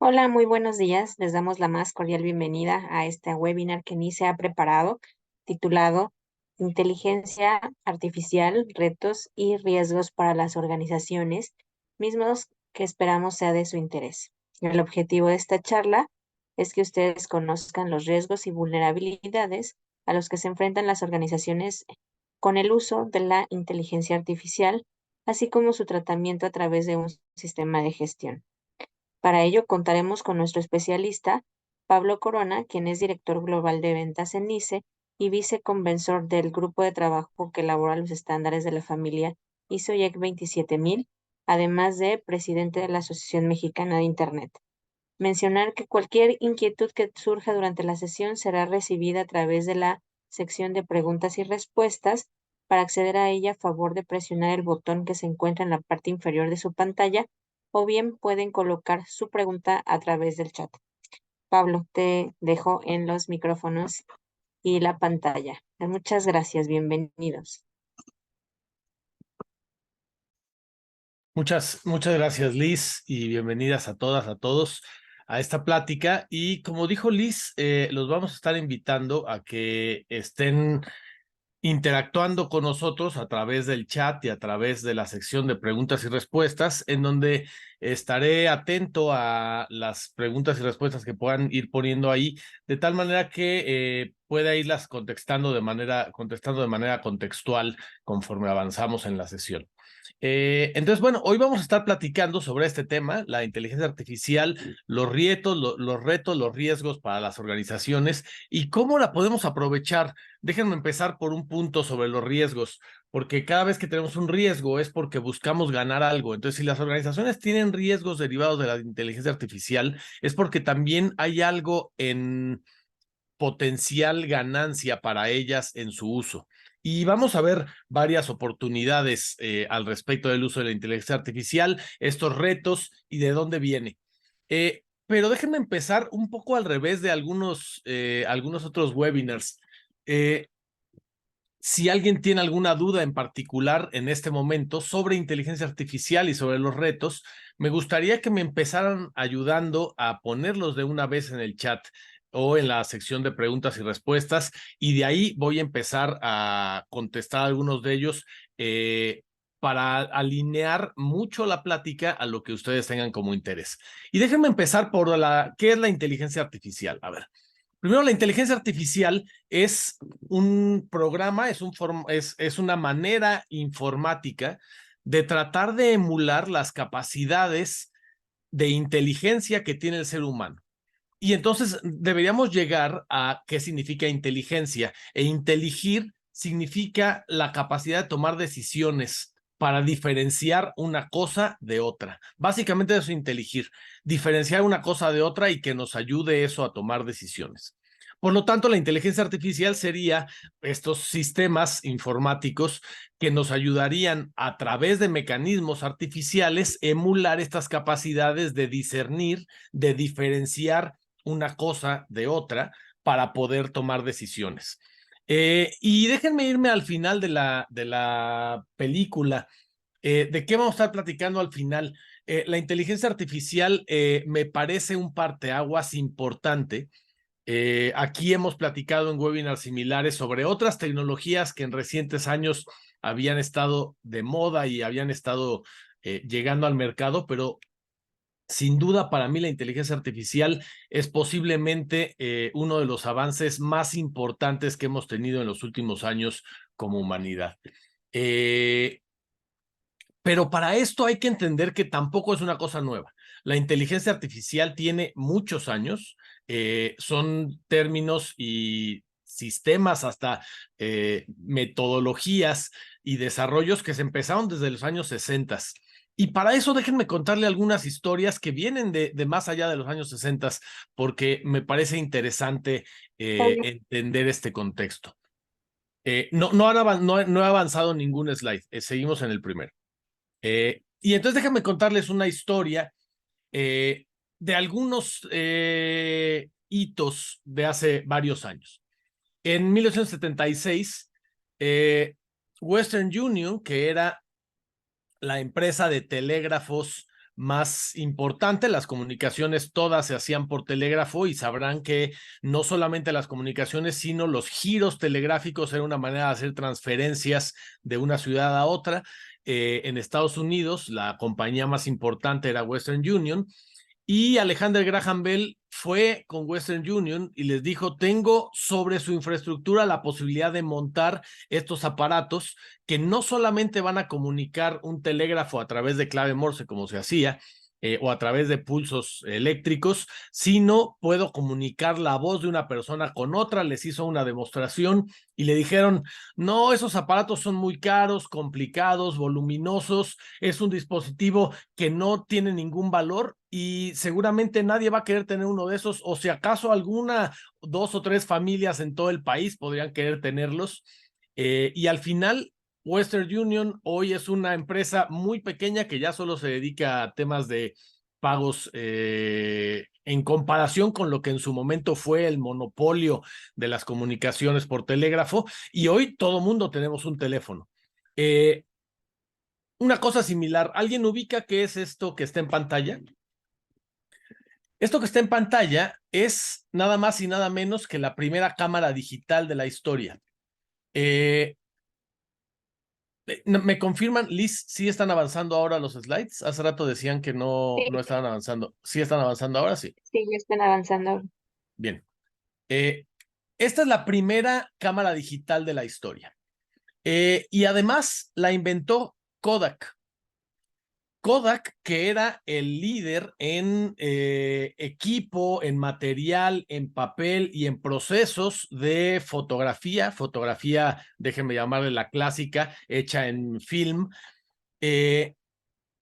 Hola, muy buenos días. Les damos la más cordial bienvenida a este webinar que NICE ha preparado, titulado Inteligencia Artificial, retos y riesgos para las organizaciones, mismos que esperamos sea de su interés. El objetivo de esta charla es que ustedes conozcan los riesgos y vulnerabilidades a los que se enfrentan las organizaciones con el uso de la inteligencia artificial, así como su tratamiento a través de un sistema de gestión. Para ello contaremos con nuestro especialista, Pablo Corona, quien es director global de ventas en NICE y viceconversor del grupo de trabajo que elabora los estándares de la familia ISO IEC 27000, además de presidente de la Asociación Mexicana de Internet. Mencionar que cualquier inquietud que surja durante la sesión será recibida a través de la sección de preguntas y respuestas. Para acceder a ella, a favor de presionar el botón que se encuentra en la parte inferior de su pantalla, o bien pueden colocar su pregunta a través del chat. Pablo, te dejo en los micrófonos y la pantalla. Muchas gracias, bienvenidos. Muchas gracias, Liz, y bienvenidas a todas, a todos a esta plática. Y como dijo Liz, los vamos a estar invitando a que estén interactuando con nosotros a través del chat y a través de la sección de preguntas y respuestas, en donde estaré atento a las preguntas y respuestas que puedan ir poniendo ahí, de tal manera que pueda irlas contestando de manera contextual conforme avanzamos en la sesión. Entonces, bueno, hoy vamos a estar platicando sobre este tema, la inteligencia artificial, los retos, los riesgos para las organizaciones y cómo la podemos aprovechar. Déjenme empezar por un punto sobre los riesgos, porque cada vez que tenemos un riesgo es porque buscamos ganar algo. Entonces, si las organizaciones tienen riesgos derivados de la inteligencia artificial, es porque también hay algo en potencial ganancia para ellas en su uso. Y vamos a ver varias oportunidades al respecto del uso de la inteligencia artificial, estos retos y de dónde viene. Pero déjenme empezar un poco al revés de algunos otros webinars. Si alguien tiene alguna duda en particular en este momento sobre inteligencia artificial y sobre los retos, me gustaría que me empezaran ayudando a ponerlos de una vez en el chat o en la sección de preguntas y respuestas, y de ahí voy a empezar a contestar algunos de ellos para alinear mucho la plática a lo que ustedes tengan como interés. Y déjenme empezar por ¿qué es la inteligencia artificial? A ver. Primero, la inteligencia artificial es un programa, es una manera informática de tratar de emular las capacidades de inteligencia que tiene el ser humano. Y entonces deberíamos llegar a qué significa inteligencia. E inteligir significa la capacidad de tomar decisiones para diferenciar una cosa de otra. Básicamente eso es inteligir, diferenciar una cosa de otra y que nos ayude eso a tomar decisiones. Por lo tanto, la inteligencia artificial sería estos sistemas informáticos que nos ayudarían a través de mecanismos artificiales emular estas capacidades de discernir, de diferenciar una cosa de otra para poder tomar decisiones. Y déjenme irme al final de la película. ¿De qué vamos a estar platicando al final? La inteligencia artificial me parece un parteaguas importante. Aquí hemos platicado en webinars similares sobre otras tecnologías que en recientes años habían estado de moda y habían estado llegando al mercado, pero sin duda, para mí la inteligencia artificial es posiblemente uno de los avances más importantes que hemos tenido en los últimos años como humanidad. Pero para esto hay que entender que tampoco es una cosa nueva. La inteligencia artificial tiene muchos años, son términos y sistemas, hasta metodologías y desarrollos que se empezaron desde los años 60. Y para eso déjenme contarle algunas historias que vienen de más allá de los años 60, porque me parece interesante entender este contexto. No he avanzado ningún slide, seguimos en el primero. Y entonces déjame contarles una historia de algunos hitos de hace varios años. En 1976, Western Union, que era la empresa de telégrafos más importante. Las comunicaciones todas se hacían por telégrafo y sabrán que no solamente las comunicaciones, sino los giros telegráficos era una manera de hacer transferencias de una ciudad a otra. En Estados Unidos, la compañía más importante era Western Union, y Alexander Graham Bell fue con Western Union y les dijo, tengo sobre su infraestructura la posibilidad de montar estos aparatos que no solamente van a comunicar un telégrafo a través de clave Morse, como se hacía, o a través de pulsos eléctricos, sino puedo comunicar la voz de una persona con otra. Les hizo una demostración y le dijeron, no, esos aparatos son muy caros, complicados, voluminosos, es un dispositivo que no tiene ningún valor y seguramente nadie va a querer tener uno de esos, o si acaso alguna, 2 o 3 familias en todo el país podrían querer tenerlos. Y al final, Western Union hoy es una empresa muy pequeña que ya solo se dedica a temas de pagos en comparación con lo que en su momento fue el monopolio de las comunicaciones por telégrafo, y hoy todo mundo tenemos un teléfono. Una cosa similar, ¿alguien ubica qué es esto que está en pantalla? Esto que está en pantalla es nada más y nada menos que la primera cámara digital de la historia. ¿Me confirman, Liz, sí están avanzando ahora los slides? Hace rato decían que no, Sí, no estaban avanzando. ¿Sí están avanzando ahora? Sí. sí, ya están avanzando. Bien. Eh, Esta es la primera cámara digital de la historia. Y además la inventó Kodak. Kodak, que era el líder en equipo, en material, en papel y en procesos de fotografía, déjenme llamarle la clásica, hecha en film,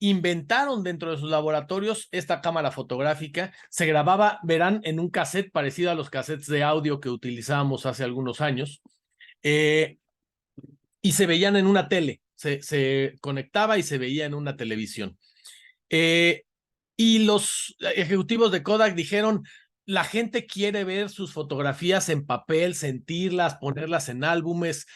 inventaron dentro de sus laboratorios esta cámara fotográfica. Se grababa, verán, en un cassette parecido a los cassettes de audio que utilizábamos hace algunos años, y se veían en una tele, se conectaba y se veía en una televisión. Y los ejecutivos de Kodak dijeron, la gente quiere ver sus fotografías en papel, sentirlas, ponerlas en álbumes.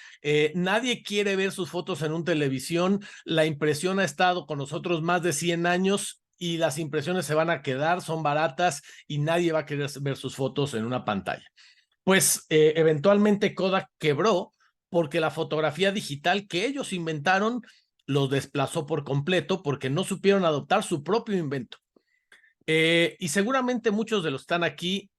Nadie quiere ver sus fotos en una televisión. La impresión ha estado con nosotros más de 100 años y las impresiones se van a quedar, son baratas y nadie va a querer ver sus fotos en una pantalla. Pues eventualmente Kodak quebró porque la fotografía digital que ellos inventaron los desplazó por completo porque no supieron adoptar su propio invento. Y seguramente muchos de los que están aquí,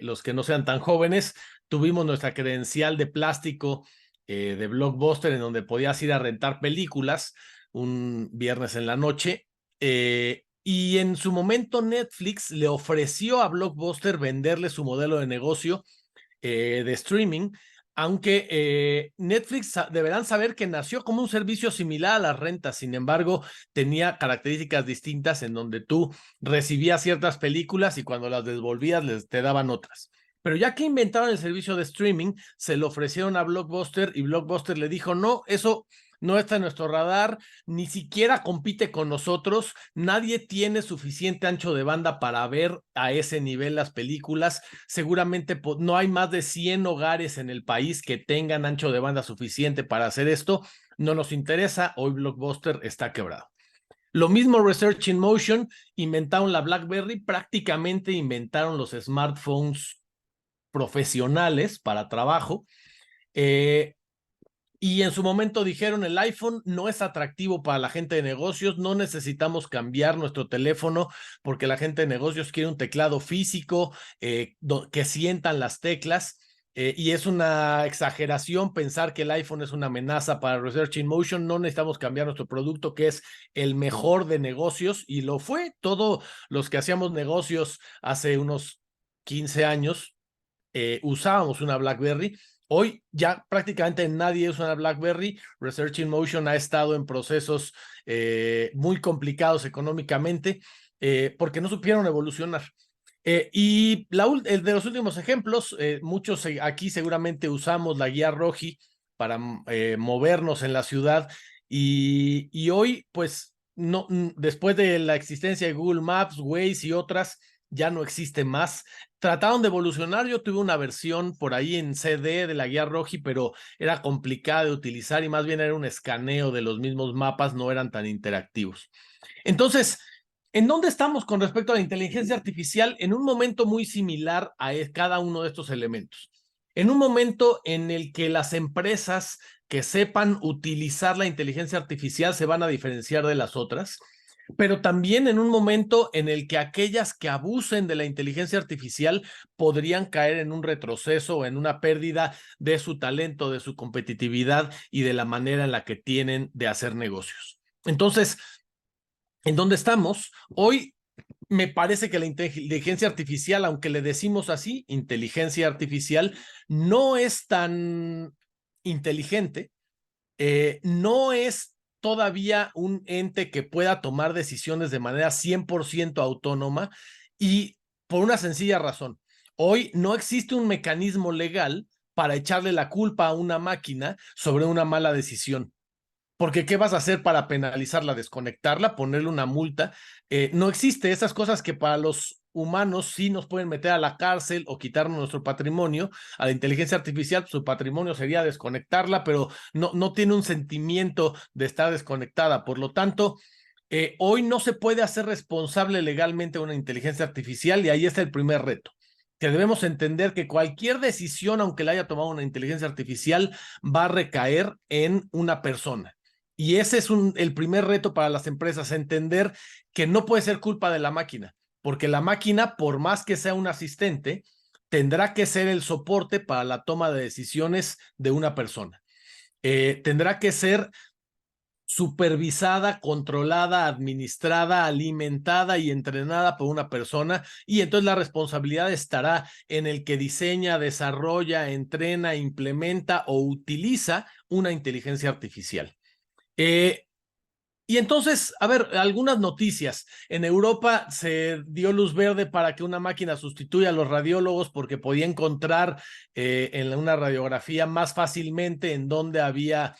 los que no sean tan jóvenes, tuvimos nuestra credencial de plástico de Blockbuster en donde podías ir a rentar películas un viernes en la noche. Y en su momento Netflix le ofreció a Blockbuster venderle su modelo de negocio de streaming, aunque Netflix deberán saber que nació como un servicio similar a las rentas, sin embargo, tenía características distintas en donde tú recibías ciertas películas y cuando las devolvías te daban otras. Pero ya que inventaron el servicio de streaming, se lo ofrecieron a Blockbuster y Blockbuster le dijo, no, eso no está en nuestro radar, ni siquiera compite con nosotros, nadie tiene suficiente ancho de banda para ver a ese nivel las películas, seguramente no hay más de 100 hogares en el país que tengan ancho de banda suficiente para hacer esto, no nos interesa, hoy Blockbuster está quebrado. Lo mismo Research in Motion, inventaron la BlackBerry, prácticamente inventaron los smartphones profesionales para trabajo, y en su momento dijeron el iPhone no es atractivo para la gente de negocios, no necesitamos cambiar nuestro teléfono porque la gente de negocios quiere un teclado físico que sientan las teclas. Y es una exageración pensar que el iPhone es una amenaza para Research in Motion. No necesitamos cambiar nuestro producto, que es el mejor de negocios, y lo fue. Todos los que hacíamos negocios hace unos 15 años usábamos una BlackBerry. Hoy ya prácticamente nadie usa una BlackBerry. Research in Motion ha estado en procesos muy complicados económicamente porque no supieron evolucionar. Y el de los últimos ejemplos, muchos aquí seguramente usamos la guía Roji para movernos en la ciudad, y hoy pues no, después de la existencia de Google Maps, Waze y otras, ya no existe más. Trataron de evolucionar, yo tuve una versión por ahí en CD de la guía Roji, pero era complicada de utilizar y más bien era un escaneo de los mismos mapas, no eran tan interactivos. Entonces, ¿En dónde estamos con respecto a la inteligencia artificial? En un momento muy similar a cada uno de estos elementos. En un momento en el que las empresas que sepan utilizar la inteligencia artificial se van a diferenciar de las otras, pero también en un momento en el que aquellas que abusen de la inteligencia artificial podrían caer en un retroceso o en una pérdida de su talento, de su competitividad y de la manera en la que tienen de hacer negocios. Entonces, ¿en dónde estamos? Hoy me parece que la inteligencia artificial, aunque le decimos así, inteligencia artificial, no es tan inteligente, no es todavía un ente que pueda tomar decisiones de manera 100% autónoma y por una sencilla razón. Hoy no existe un mecanismo legal para echarle la culpa a una máquina sobre una mala decisión. Porque ¿qué vas a hacer para penalizarla? Desconectarla, ponerle una multa. No existe esas cosas que para los humanos sí nos pueden meter a la cárcel o quitarnos nuestro patrimonio. A la inteligencia artificial, su patrimonio sería desconectarla, pero no tiene un sentimiento de estar desconectada. Por lo tanto, hoy no se puede hacer responsable legalmente a una inteligencia artificial y ahí está el primer reto. Que debemos entender que cualquier decisión, aunque la haya tomado una inteligencia artificial, va a recaer en una persona. Y ese es el primer reto para las empresas, entender que no puede ser culpa de la máquina, porque la máquina, por más que sea un asistente, tendrá que ser el soporte para la toma de decisiones de una persona. Tendrá que ser supervisada, controlada, administrada, alimentada y entrenada por una persona, y entonces la responsabilidad estará en el que diseña, desarrolla, entrena, implementa o utiliza una inteligencia artificial. Y entonces, a ver, algunas noticias. En Europa se dio luz verde para que una máquina sustituya a los radiólogos porque podía encontrar en una radiografía más fácilmente en donde había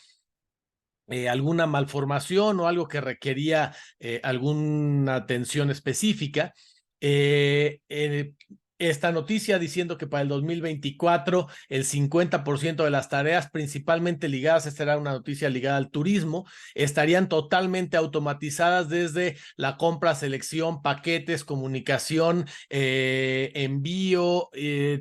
alguna malformación o algo que requería alguna atención específica. Eh, eh, esta noticia diciendo que para el 2024 el 50% de las tareas principalmente ligadas, esta era una noticia ligada al turismo, estarían totalmente automatizadas desde la compra, selección, paquetes, comunicación, envío,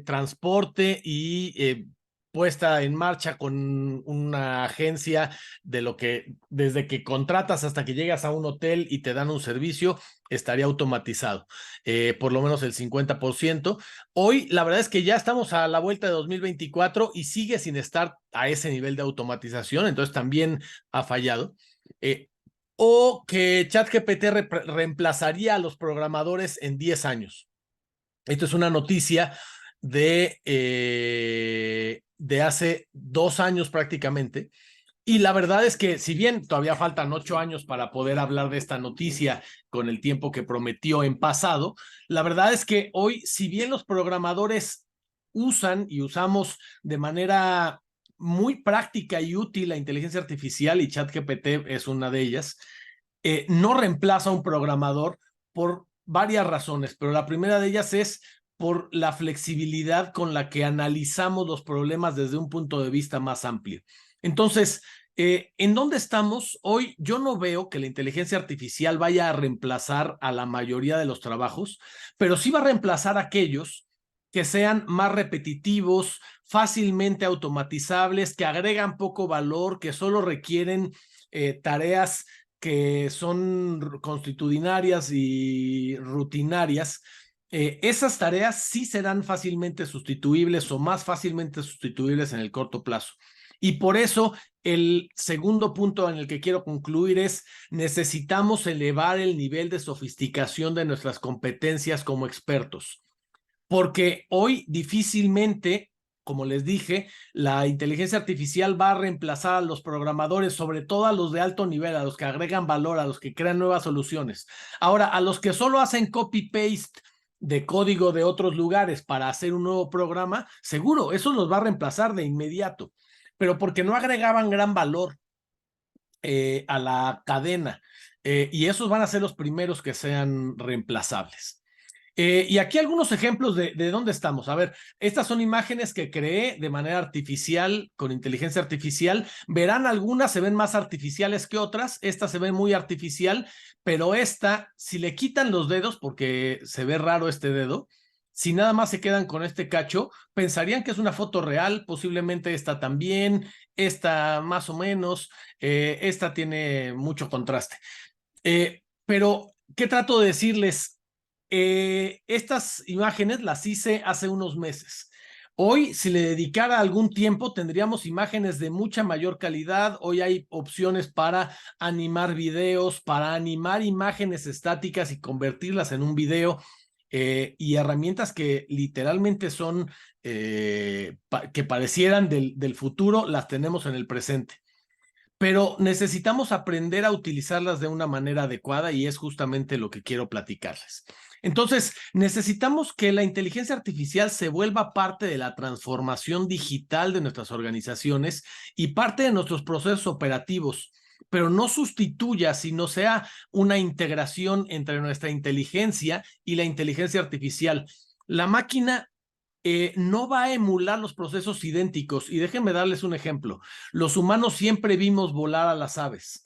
transporte y puesta en marcha con una agencia de lo que desde que contratas hasta que llegas a un hotel y te dan un servicio, estaría automatizado, por lo menos el 50%. Hoy, la verdad es que ya estamos a la vuelta de 2024 y sigue sin estar a ese nivel de automatización, entonces también ha fallado. O que ChatGPT reemplazaría a los programadores en 10 años. Esto es una noticia de hace 2 años prácticamente. Y la verdad es que si bien todavía faltan 8 años para poder hablar de esta noticia con el tiempo que prometió en pasado, la verdad es que hoy, si bien los programadores usan y usamos de manera muy práctica y útil la inteligencia artificial, y ChatGPT es una de ellas, no reemplaza a un programador por varias razones, pero la primera de ellas es por la flexibilidad con la que analizamos los problemas desde un punto de vista más amplio. Entonces, ¿en dónde estamos? Hoy yo no veo que la inteligencia artificial vaya a reemplazar a la mayoría de los trabajos, pero sí va a reemplazar a aquellos que sean más repetitivos, fácilmente automatizables, que agregan poco valor, que solo requieren tareas que son constitucionarias y rutinarias. Esas tareas sí serán fácilmente sustituibles o más fácilmente sustituibles en el corto plazo. Y por eso el segundo punto en el que quiero concluir es: necesitamos elevar el nivel de sofisticación de nuestras competencias como expertos, porque hoy difícilmente, como les dije, la inteligencia artificial va a reemplazar a los programadores, sobre todo a los de alto nivel, a los que agregan valor, a los que crean nuevas soluciones. Ahora, a los que solo hacen copy-paste de código de otros lugares para hacer un nuevo programa, seguro, eso los va a reemplazar de inmediato, pero porque no agregaban gran valor a la cadena, y esos van a ser los primeros que sean reemplazables. Y aquí algunos ejemplos de dónde estamos. A ver, estas son imágenes que creé de manera artificial, con inteligencia artificial. Verán, algunas se ven más artificiales que otras. Esta se ve muy artificial, pero esta, si le quitan los dedos, porque se ve raro este dedo, si nada más se quedan con este cacho, pensarían que es una foto real. Posiblemente esta también, esta más o menos, esta tiene mucho contraste. Pero, ¿qué trato de decirles? Estas imágenes las hice hace unos meses. Hoy, si le dedicara algún tiempo, tendríamos imágenes de mucha mayor calidad. Hoy hay opciones para animar videos, para animar imágenes estáticas y convertirlas en un video, y herramientas que literalmente son, que parecieran del futuro, las tenemos en el presente. Pero necesitamos aprender a utilizarlas de una manera adecuada y es justamente lo que quiero platicarles. Entonces, necesitamos que la inteligencia artificial se vuelva parte de la transformación digital de nuestras organizaciones y parte de nuestros procesos operativos, pero no sustituya, sino sea una integración entre nuestra inteligencia y la inteligencia artificial. La máquina no va a emular los procesos idénticos. Y déjenme darles un ejemplo. Los humanos siempre vimos volar a las aves.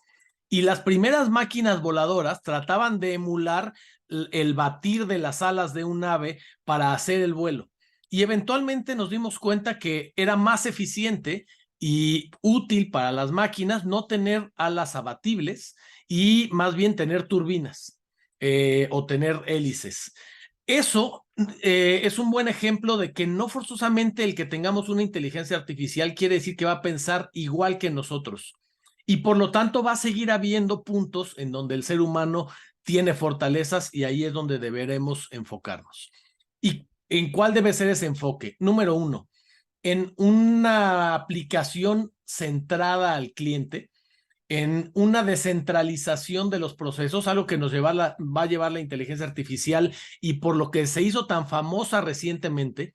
Y las primeras máquinas voladoras trataban de emular el batir de las alas de un ave para hacer el vuelo. Y eventualmente nos dimos cuenta que era más eficiente y útil para las máquinas no tener alas abatibles y más bien tener turbinas, o tener hélices. Eso, es un buen ejemplo de que no forzosamente el que tengamos una inteligencia artificial quiere decir que va a pensar igual que nosotros. Y por lo tanto va a seguir habiendo puntos en donde el ser humano tiene fortalezas y ahí es donde deberemos enfocarnos. ¿Y en cuál debe ser ese enfoque? Número uno, en una aplicación centrada al cliente, en una descentralización de los procesos, algo que va a llevar la inteligencia artificial y por lo que se hizo tan famosa recientemente,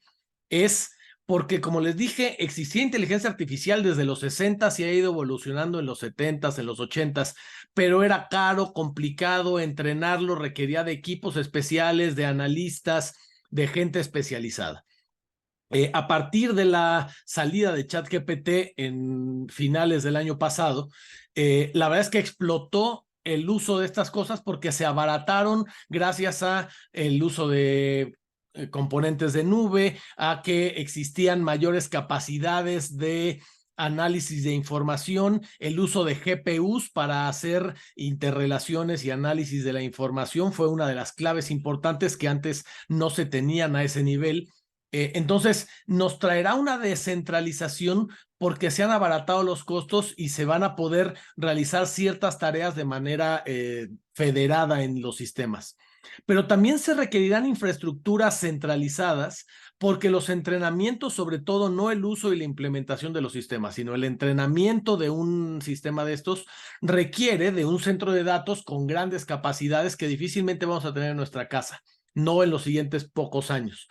es porque, como les dije, existía inteligencia artificial desde los 60 y ha ido evolucionando en los 70, en los 80, pero era caro, complicado, entrenarlo requería de equipos especiales, de analistas, de gente especializada. A partir de la salida de ChatGPT en finales del año pasado, la verdad es que explotó el uso de estas cosas porque se abarataron gracias a el uso de componentes de nube, a que existían mayores capacidades de análisis de información, el uso de GPUs para hacer interrelaciones y análisis de la información fue una de las claves importantes que antes no se tenían a ese nivel. Entonces, nos traerá una descentralización porque se han abaratado los costos y se van a poder realizar ciertas tareas de manera federada en los sistemas. Pero también se requerirán infraestructuras centralizadas porque los entrenamientos, sobre todo no el uso y la implementación de los sistemas, sino el entrenamiento de un sistema de estos, requiere de un centro de datos con grandes capacidades que difícilmente vamos a tener en nuestra casa, no en los siguientes pocos años.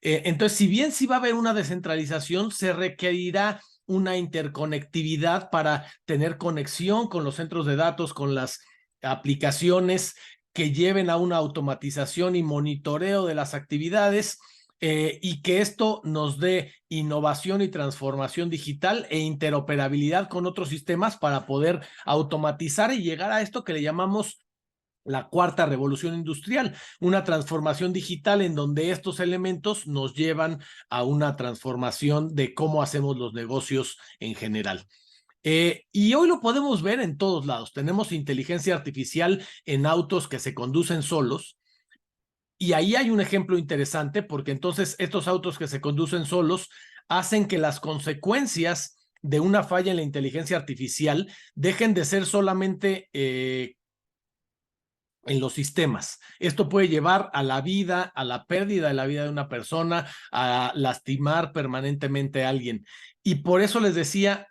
Entonces, si bien sí va a haber una descentralización, se requerirá una interconectividad para tener conexión con los centros de datos, con las aplicaciones que lleven a una automatización y monitoreo de las actividades, y que esto nos dé innovación y transformación digital e interoperabilidad con otros sistemas para poder automatizar y llegar a esto que le llamamos la cuarta revolución industrial, una transformación digital en donde estos elementos nos llevan a una transformación de cómo hacemos los negocios en general. Y hoy lo podemos ver en todos lados. Tenemos inteligencia artificial en autos que se conducen solos. Y ahí hay un ejemplo interesante porque entonces estos autos que se conducen solos hacen que las consecuencias de una falla en la inteligencia artificial dejen de ser solamente en los sistemas. Esto puede llevar a la vida, a la pérdida de la vida de una persona, a lastimar permanentemente a alguien. Y por eso les decía,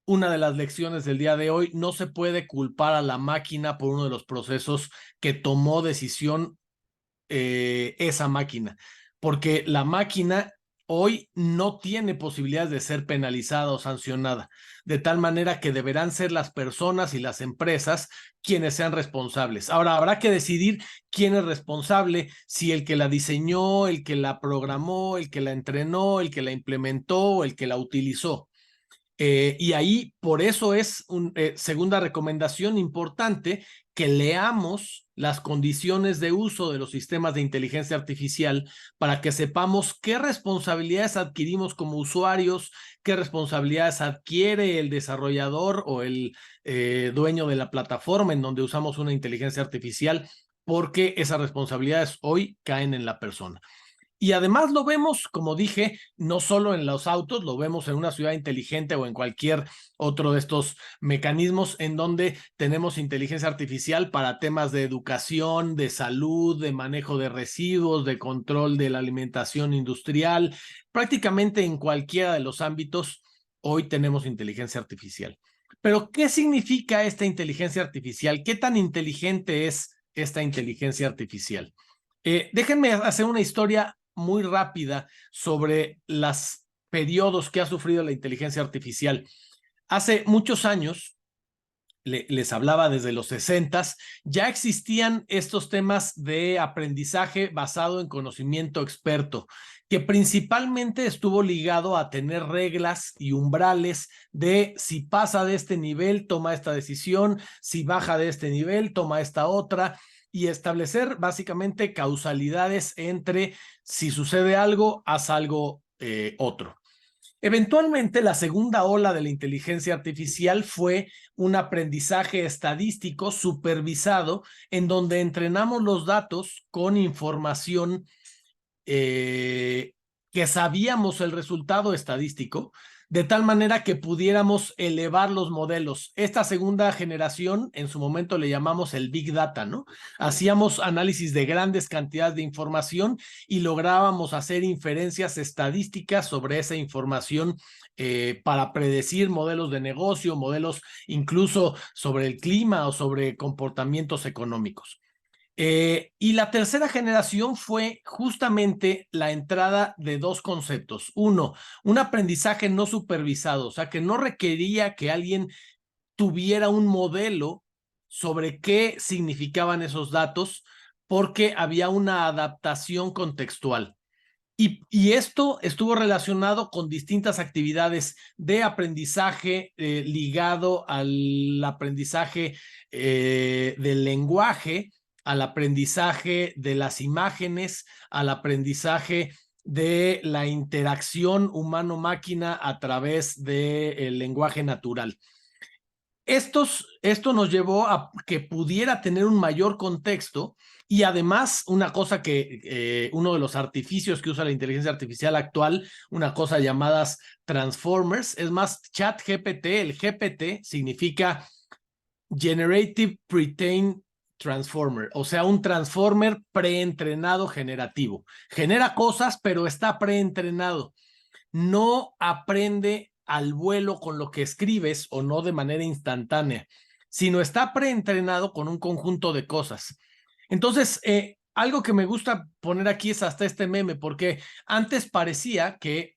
una de las lecciones del día de hoy, no se puede culpar a la máquina por uno de los procesos que tomó decisión esa máquina, porque la máquina hoy no tiene posibilidades de ser penalizada o sancionada, de tal manera que deberán ser las personas y las empresas quienes sean responsables. Ahora, habrá que decidir quién es responsable, si el que la diseñó, el que la programó, el que la entrenó, el que la implementó o el que la utilizó. Y ahí, por eso es una segunda recomendación importante, que leamos las condiciones de uso de los sistemas de inteligencia artificial para que sepamos qué responsabilidades adquirimos como usuarios, qué responsabilidades adquiere el desarrollador o el dueño de la plataforma en donde usamos una inteligencia artificial, porque esas responsabilidades hoy caen en la persona. Y además lo vemos, como dije, no solo en los autos, lo vemos en una ciudad inteligente o en cualquier otro de estos mecanismos en donde tenemos inteligencia artificial para temas de educación, de salud, de manejo de residuos, de control de la alimentación industrial. Prácticamente en cualquiera de los ámbitos hoy tenemos inteligencia artificial. Pero, ¿qué significa esta inteligencia artificial? ¿Qué tan inteligente es esta inteligencia artificial? Déjenme hacer una historia muy rápida sobre los periodos que ha sufrido la inteligencia artificial. Hace muchos años, les hablaba desde los 60s, ya existían estos temas de aprendizaje basado en conocimiento experto, que principalmente estuvo ligado a tener reglas y umbrales de si pasa de este nivel, toma esta decisión, si baja de este nivel, toma esta otra, y establecer básicamente causalidades entre si sucede algo, haz algo otro. Eventualmente, la segunda ola de la inteligencia artificial fue un aprendizaje estadístico supervisado en donde entrenamos los datos con información que sabíamos el resultado estadístico, de tal manera que pudiéramos elevar los modelos. Esta segunda generación, en su momento le llamamos el Big Data, ¿no? Hacíamos análisis de grandes cantidades de información y lográbamos hacer inferencias estadísticas sobre esa información para predecir modelos de negocio, modelos incluso sobre el clima o sobre comportamientos económicos. Y la tercera generación fue justamente la entrada de dos conceptos. Uno, un aprendizaje no supervisado, o sea, que no requería que alguien tuviera un modelo sobre qué significaban esos datos, porque había una adaptación contextual. Y esto estuvo relacionado con distintas actividades de aprendizaje ligado al aprendizaje del lenguaje, al aprendizaje de las imágenes, al aprendizaje de la interacción humano-máquina a través del lenguaje natural. Esto nos llevó a que pudiera tener un mayor contexto y además una cosa que uno de los artificios que usa la inteligencia artificial actual, una cosa llamadas transformers, es más, ChatGPT, el GPT significa Generative Pre-trained Transformer, o sea, un transformer preentrenado generativo. Genera cosas, pero está preentrenado. No aprende al vuelo con lo que escribes o no de manera instantánea, sino está preentrenado con un conjunto de cosas. Entonces, algo que me gusta poner aquí es hasta este meme, porque antes parecía que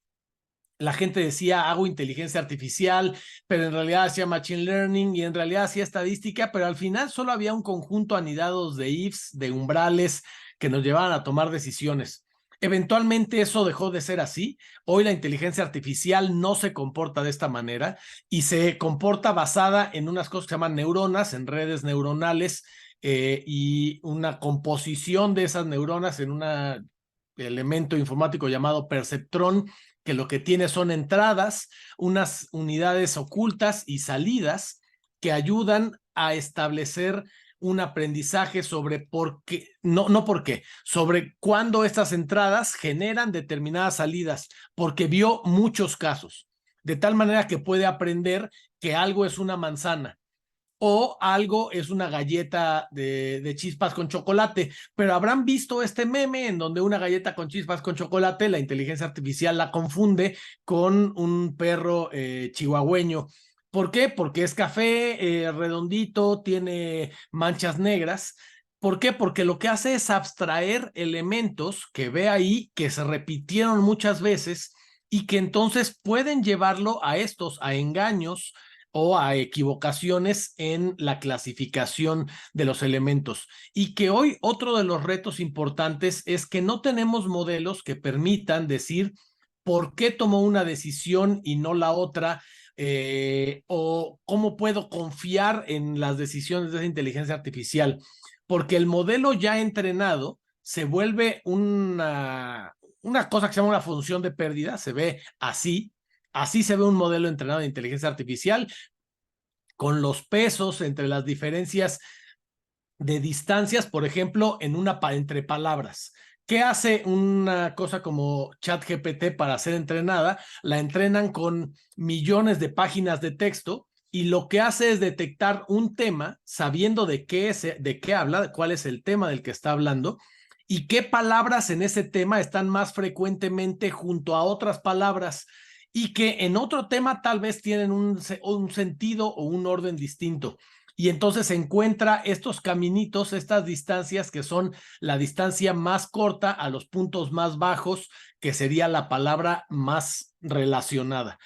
la gente decía, hago inteligencia artificial, pero en realidad hacía machine learning y en realidad hacía estadística, pero al final solo había un conjunto anidados de ifs, de umbrales que nos llevaban a tomar decisiones. Eventualmente eso dejó de ser así. Hoy la inteligencia artificial no se comporta de esta manera y se comporta basada en unas cosas que se llaman neuronas, en redes neuronales y una composición de esas neuronas en un elemento informático llamado perceptrón, que lo que tiene son entradas, unas unidades ocultas y salidas que ayudan a establecer un aprendizaje sobre por qué, no por qué, sobre cuándo estas entradas generan determinadas salidas, porque vio muchos casos, de tal manera que puede aprender que algo es una manzana o algo es una galleta de chispas con chocolate, pero habrán visto este meme en donde una galleta con chispas con chocolate, la inteligencia artificial la confunde con un perro chihuahueño. ¿Por qué? Porque es café, redondito, tiene manchas negras, ¿Por qué? Porque lo que hace es abstraer elementos que ve ahí, que se repitieron muchas veces y que entonces pueden llevarlo a engaños o a equivocaciones en la clasificación de los elementos. Y que hoy otro de los retos importantes es que no tenemos modelos que permitan decir por qué tomó una decisión y no la otra, o cómo puedo confiar en las decisiones de esa inteligencia artificial, porque el modelo ya entrenado se vuelve una cosa que se llama una función de pérdida, se ve así se ve un modelo entrenado de inteligencia artificial, con los pesos entre las diferencias de distancias, por ejemplo, entre palabras. ¿Qué hace una cosa como ChatGPT para ser entrenada? La entrenan con millones de páginas de texto y lo que hace es detectar un tema, sabiendo de qué habla, cuál es el tema del que está hablando y qué palabras en ese tema están más frecuentemente junto a otras palabras y que en otro tema tal vez tienen un sentido o un orden distinto. Y entonces se encuentra estos caminitos, estas distancias que son la distancia más corta a los puntos más bajos, que sería la palabra más relacionada.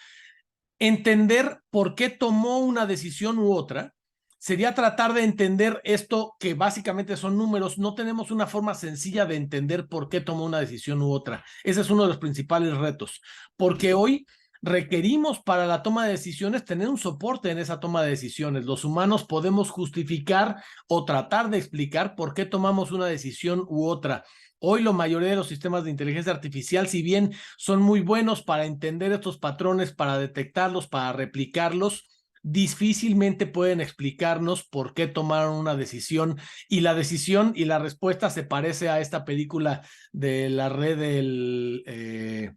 Entender por qué tomó una decisión u otra sería tratar de entender esto, que básicamente son números. No tenemos una forma sencilla de entender por qué tomó una decisión u otra. Ese es uno de los principales retos, porque hoy requerimos para la toma de decisiones tener un soporte en esa toma de decisiones. Los humanos podemos justificar o tratar de explicar por qué tomamos una decisión u otra. Hoy la mayoría de los sistemas de inteligencia artificial, si bien son muy buenos para entender estos patrones, para detectarlos, para replicarlos, difícilmente pueden explicarnos por qué tomaron una decisión, y la decisión y la respuesta se parece a esta película de la red del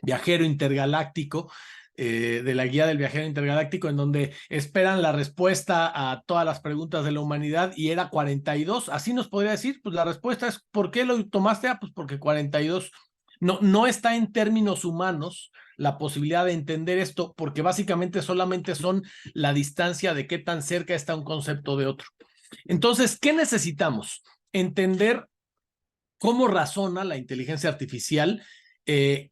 viajero intergaláctico, de la guía del viajero intergaláctico, en donde esperan la respuesta a todas las preguntas de la humanidad y era 42. Así nos podría decir, pues la respuesta es ¿por qué lo tomaste? Pues porque 42. No está en términos humanos la posibilidad de entender esto, porque básicamente solamente son la distancia de qué tan cerca está un concepto de otro. Entonces, ¿qué necesitamos? Entender cómo razona la inteligencia artificial,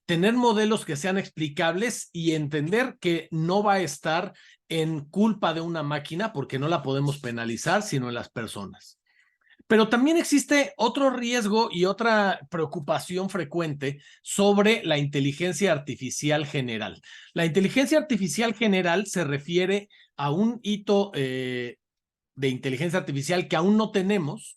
tener modelos que sean explicables y entender que no va a estar en culpa de una máquina, porque no la podemos penalizar, sino en las personas. Pero también existe otro riesgo y otra preocupación frecuente sobre la inteligencia artificial general. La inteligencia artificial general se refiere a un hito de inteligencia artificial que aún no tenemos,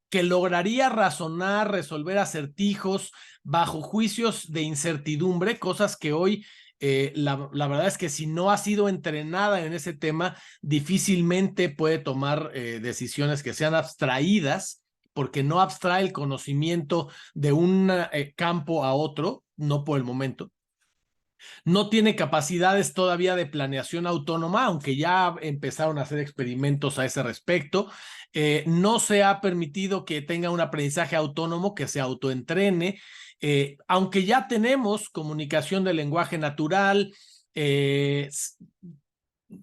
que lograría razonar, resolver acertijos bajo juicios de incertidumbre, cosas que hoy la verdad es que si no ha sido entrenada en ese tema, difícilmente puede tomar decisiones que sean abstraídas, porque no abstrae el conocimiento de un campo a otro, no por el momento. No tiene capacidades todavía de planeación autónoma, aunque ya empezaron a hacer experimentos a ese respecto. No se ha permitido que tenga un aprendizaje autónomo, que se autoentrene, aunque ya tenemos comunicación de lenguaje natural.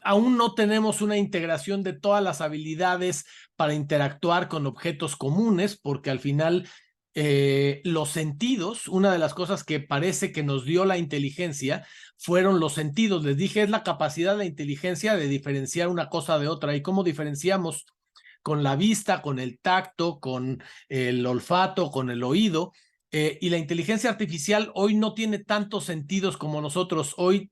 Aún no tenemos una integración de todas las habilidades para interactuar con objetos comunes, porque al final los sentidos, una de las cosas que parece que nos dio la inteligencia fueron los sentidos. Les dije, es la capacidad de la inteligencia de diferenciar una cosa de otra. ¿Y cómo diferenciamos? Con la vista, con el tacto, con el olfato, con el oído. Y la inteligencia artificial hoy no tiene tantos sentidos como nosotros. Hoy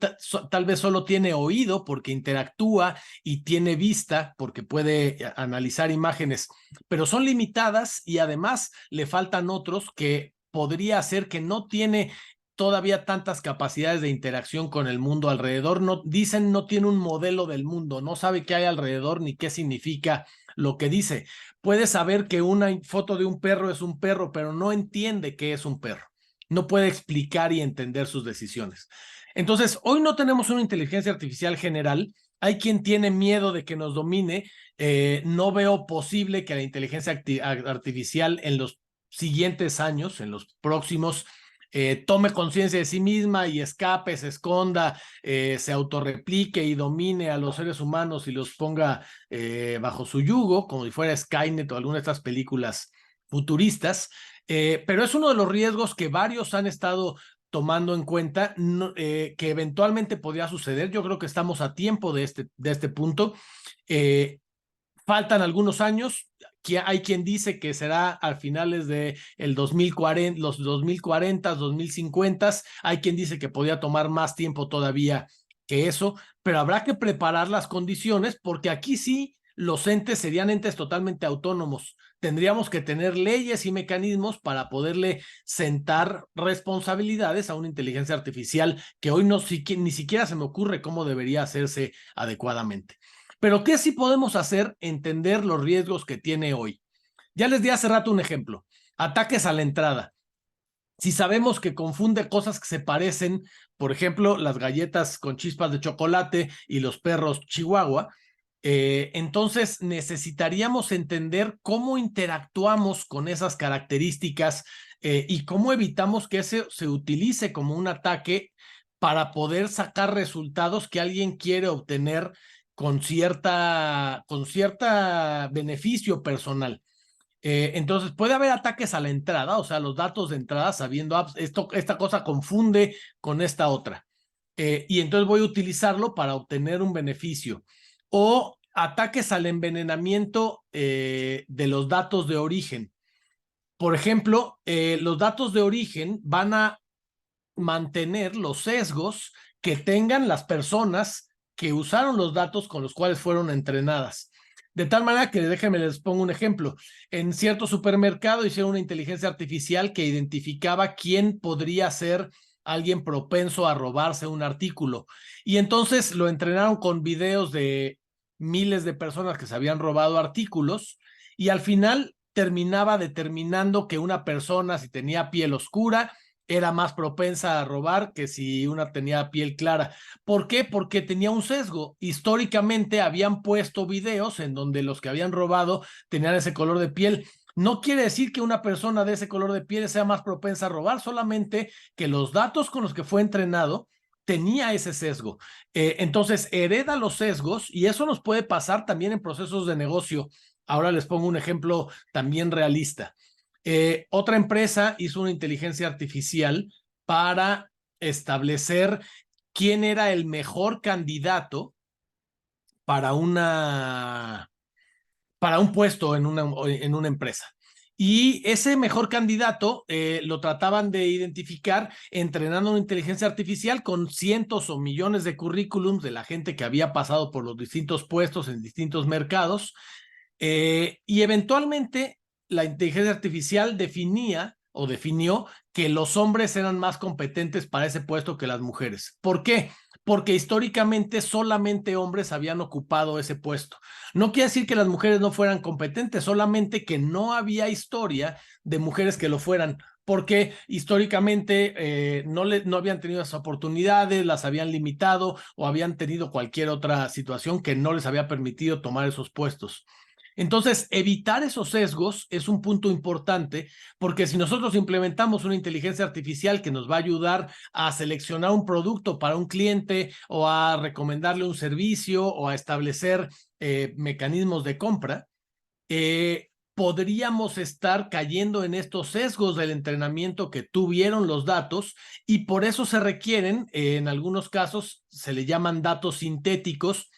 tal vez solo tiene oído porque interactúa, y tiene vista porque puede analizar imágenes, pero son limitadas y además le faltan otros que podría hacer que no tiene todavía tantas capacidades de interacción con el mundo alrededor. No, dicen, no tiene un modelo del mundo, no sabe qué hay alrededor ni qué significa lo que dice. Puede saber que una foto de un perro es un perro, pero no entiende qué es un perro. No puede explicar y entender sus decisiones. Entonces, hoy no tenemos una inteligencia artificial general. Hay quien tiene miedo de que nos domine. No veo posible que la inteligencia artificial en los siguientes años, en los próximos tome conciencia de sí misma y escape, se esconda, se autorreplique y domine a los seres humanos y los ponga bajo su yugo, como si fuera Skynet o alguna de estas películas futuristas. Pero es uno de los riesgos que varios han estado tomando en cuenta, que eventualmente podría suceder. Yo creo que estamos a tiempo de este punto. Faltan algunos años. Hay quien dice que será a finales de el 2040, los 2040, 2050. Hay quien dice que podría tomar más tiempo todavía que eso, pero habrá que preparar las condiciones, porque aquí sí los entes serían entes totalmente autónomos. Tendríamos que tener leyes y mecanismos para poderle sentar responsabilidades a una inteligencia artificial que hoy ni siquiera se me ocurre cómo debería hacerse adecuadamente. Pero ¿qué sí podemos hacer? Entender los riesgos que tiene hoy. Ya les di hace rato un ejemplo. Ataques a la entrada. Si sabemos que confunde cosas que se parecen, por ejemplo, las galletas con chispas de chocolate y los perros chihuahua, entonces necesitaríamos entender cómo interactuamos con esas características y cómo evitamos que ese se utilice como un ataque para poder sacar resultados que alguien quiere obtener con cierta beneficio personal. Entonces puede haber ataques a la entrada, o sea, los datos de entrada, sabiendo esta cosa confunde con esta otra. Y entonces voy a utilizarlo para obtener un beneficio. O ataques al envenenamiento de los datos de origen. Por ejemplo, los datos de origen van a mantener los sesgos que tengan las personas que usaron los datos con los cuales fueron entrenadas. De tal manera que, déjenme les pongo un ejemplo. En cierto supermercado hicieron una inteligencia artificial que identificaba quién podría ser alguien propenso a robarse un artículo. Y entonces lo entrenaron con videos de miles de personas que se habían robado artículos y al final terminaba determinando que una persona, si tenía piel oscura, era más propensa a robar que si una tenía piel clara. ¿Por qué? Porque tenía un sesgo. Históricamente habían puesto videos en donde los que habían robado tenían ese color de piel. No quiere decir que una persona de ese color de piel sea más propensa a robar, solamente que los datos con los que fue entrenado tenía ese sesgo. Entonces, hereda los sesgos y eso nos puede pasar también en procesos de negocio. Ahora les pongo un ejemplo también realista. Otra empresa hizo una inteligencia artificial para establecer quién era el mejor candidato para un puesto en una empresa. Y ese mejor candidato lo trataban de identificar entrenando una inteligencia artificial con cientos o millones de currículums de la gente que había pasado por los distintos puestos en distintos mercados. Y eventualmente la inteligencia artificial definió que los hombres eran más competentes para ese puesto que las mujeres. ¿Por qué? Porque históricamente solamente hombres habían ocupado ese puesto. No quiere decir que las mujeres no fueran competentes, solamente que no había historia de mujeres que lo fueran, porque históricamente no habían tenido esas oportunidades, las habían limitado o habían tenido cualquier otra situación que no les había permitido tomar esos puestos. Entonces, evitar esos sesgos es un punto importante, porque si nosotros implementamos una inteligencia artificial que nos va a ayudar a seleccionar un producto para un cliente o a recomendarle un servicio o a establecer mecanismos de compra, podríamos estar cayendo en estos sesgos del entrenamiento que tuvieron los datos y por eso se requieren, en algunos casos, se le llaman datos sintéticos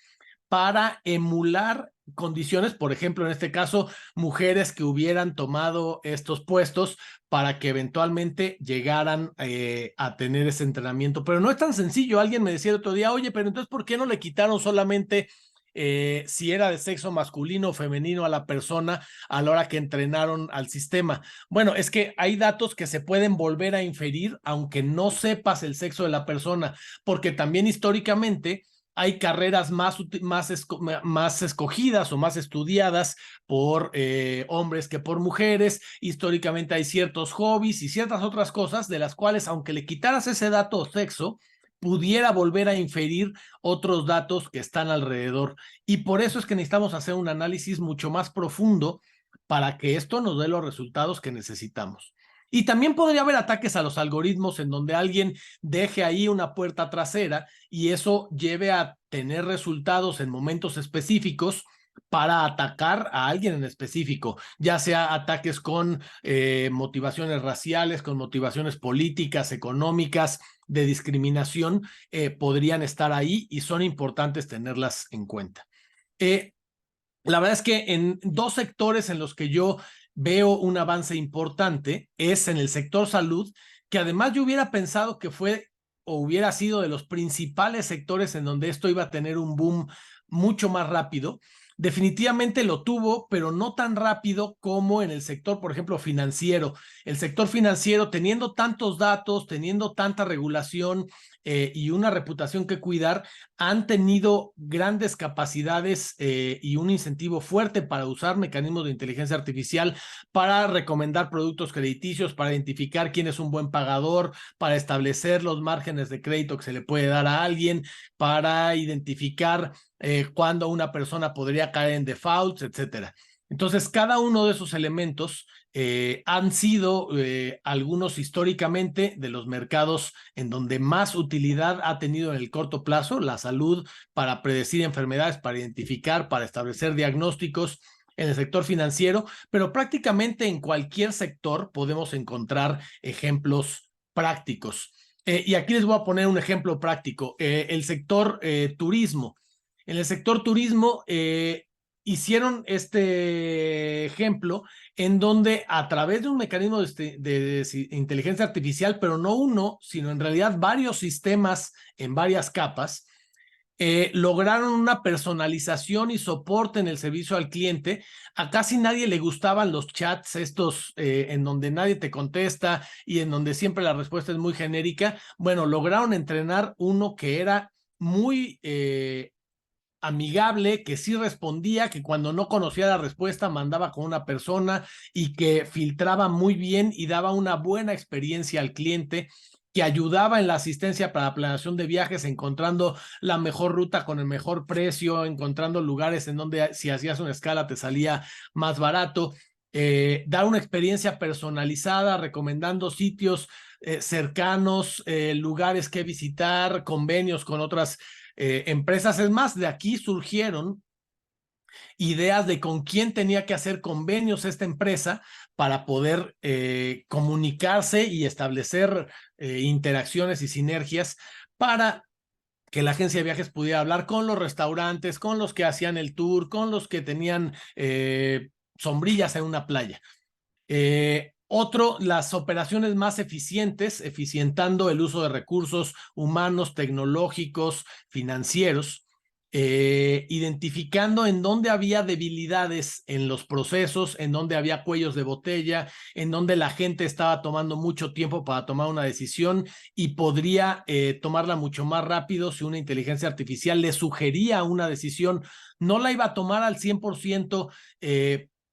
para emular condiciones, por ejemplo, en este caso, mujeres que hubieran tomado estos puestos para que eventualmente llegaran a tener ese entrenamiento. Pero no es tan sencillo. Alguien me decía el otro día, oye, pero entonces, ¿por qué no le quitaron solamente si era de sexo masculino o femenino a la persona a la hora que entrenaron al sistema? Bueno, es que hay datos que se pueden volver a inferir aunque no sepas el sexo de la persona, porque también históricamente hay carreras más escogidas o más estudiadas por hombres que por mujeres. Históricamente hay ciertos hobbies y ciertas otras cosas de las cuales, aunque le quitaras ese dato o sexo, pudiera volver a inferir otros datos que están alrededor. Y por eso es que necesitamos hacer un análisis mucho más profundo para que esto nos dé los resultados que necesitamos. Y también podría haber ataques a los algoritmos en donde alguien deje ahí una puerta trasera y eso lleve a tener resultados en momentos específicos para atacar a alguien en específico, ya sea ataques con motivaciones raciales, con motivaciones políticas, económicas, de discriminación, podrían estar ahí y son importantes tenerlas en cuenta. La verdad es que en dos sectores en los que yo veo un avance importante es en el sector salud, que además yo hubiera pensado que fue o hubiera sido de los principales sectores en donde esto iba a tener un boom mucho más rápido. Definitivamente lo tuvo, pero no tan rápido como en el sector, por ejemplo, financiero. El sector financiero, teniendo tantos datos, teniendo tanta regulación y una reputación que cuidar, han tenido grandes capacidades y un incentivo fuerte para usar mecanismos de inteligencia artificial para recomendar productos crediticios, para identificar quién es un buen pagador, para establecer los márgenes de crédito que se le puede dar a alguien, para identificar cuándo una persona podría caer en defaults, etcétera. Entonces, cada uno de esos elementos han sido algunos históricamente de los mercados en donde más utilidad ha tenido en el corto plazo, la salud para predecir enfermedades, para identificar, para establecer diagnósticos en el sector financiero, pero prácticamente en cualquier sector podemos encontrar ejemplos prácticos. Y aquí les voy a poner un ejemplo práctico, el sector turismo. En el sector turismo hicieron este ejemplo en donde a través de un mecanismo de inteligencia artificial, pero no uno, sino en realidad varios sistemas en varias capas, lograron una personalización y soporte en el servicio al cliente. A casi nadie le gustaban los chats estos en donde nadie te contesta y en donde siempre la respuesta es muy genérica. Bueno, lograron entrenar uno que era muy amigable, que sí respondía, que cuando no conocía la respuesta mandaba con una persona y que filtraba muy bien y daba una buena experiencia al cliente, que ayudaba en la asistencia para la planeación de viajes, encontrando la mejor ruta con el mejor precio, encontrando lugares en donde si hacías una escala te salía más barato, dar una experiencia personalizada, recomendando sitios cercanos, lugares que visitar, convenios con otras empresas. Es más, de aquí surgieron ideas de con quién tenía que hacer convenios esta empresa para poder comunicarse y establecer interacciones y sinergias para que la agencia de viajes pudiera hablar con los restaurantes, con los que hacían el tour, con los que tenían sombrillas en una playa. Otro, las operaciones más eficientes, eficientando el uso de recursos humanos, tecnológicos, financieros, identificando en dónde había debilidades en los procesos, en dónde había cuellos de botella, en dónde la gente estaba tomando mucho tiempo para tomar una decisión y podría tomarla mucho más rápido si una inteligencia artificial le sugería una decisión. No la iba a tomar al 100%,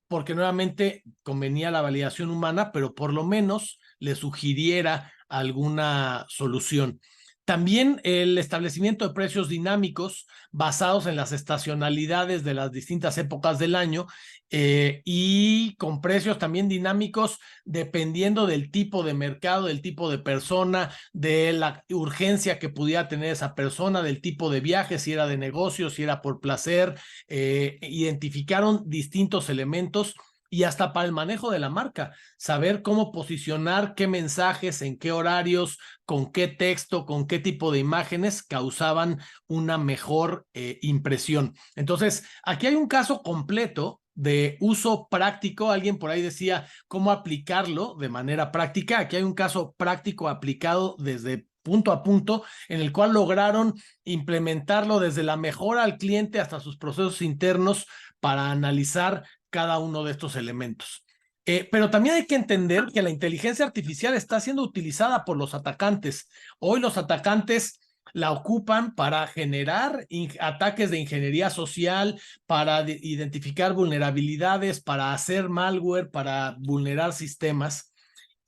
porque nuevamente convenía la validación humana, pero por lo menos le sugiriera alguna solución. También el establecimiento de precios dinámicos basados en las estacionalidades de las distintas épocas del año y con precios también dinámicos dependiendo del tipo de mercado, del tipo de persona, de la urgencia que pudiera tener esa persona, del tipo de viaje, si era de negocio, si era por placer. Identificaron distintos elementos y hasta para el manejo de la marca, saber cómo posicionar qué mensajes, en qué horarios, con qué texto, con qué tipo de imágenes causaban una mejor impresión. Entonces, aquí hay un caso completo de uso práctico. Alguien por ahí decía cómo aplicarlo de manera práctica. Aquí hay un caso práctico aplicado desde punto a punto, en el cual lograron implementarlo desde la mejora al cliente hasta sus procesos internos para analizar cada uno de estos elementos. Pero también hay que entender que la inteligencia artificial está siendo utilizada por los atacantes. Hoy los atacantes la ocupan para generar ataques de ingeniería social, para identificar vulnerabilidades, para hacer malware, para vulnerar sistemas.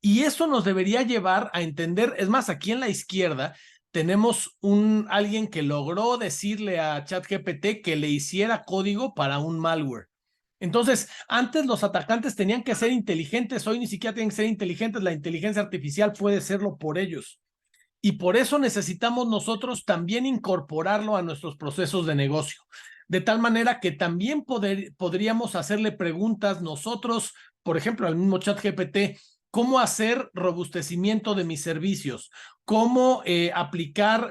Y eso nos debería llevar a entender, es más, aquí en la izquierda tenemos alguien que logró decirle a ChatGPT que le hiciera código para un malware. Entonces, antes los atacantes tenían que ser inteligentes, hoy ni siquiera tienen que ser inteligentes, la inteligencia artificial puede serlo por ellos. Y por eso necesitamos nosotros también incorporarlo a nuestros procesos de negocio. De tal manera que también podríamos hacerle preguntas nosotros, por ejemplo, al mismo ChatGPT, cómo hacer robustecimiento de mis servicios, cómo aplicar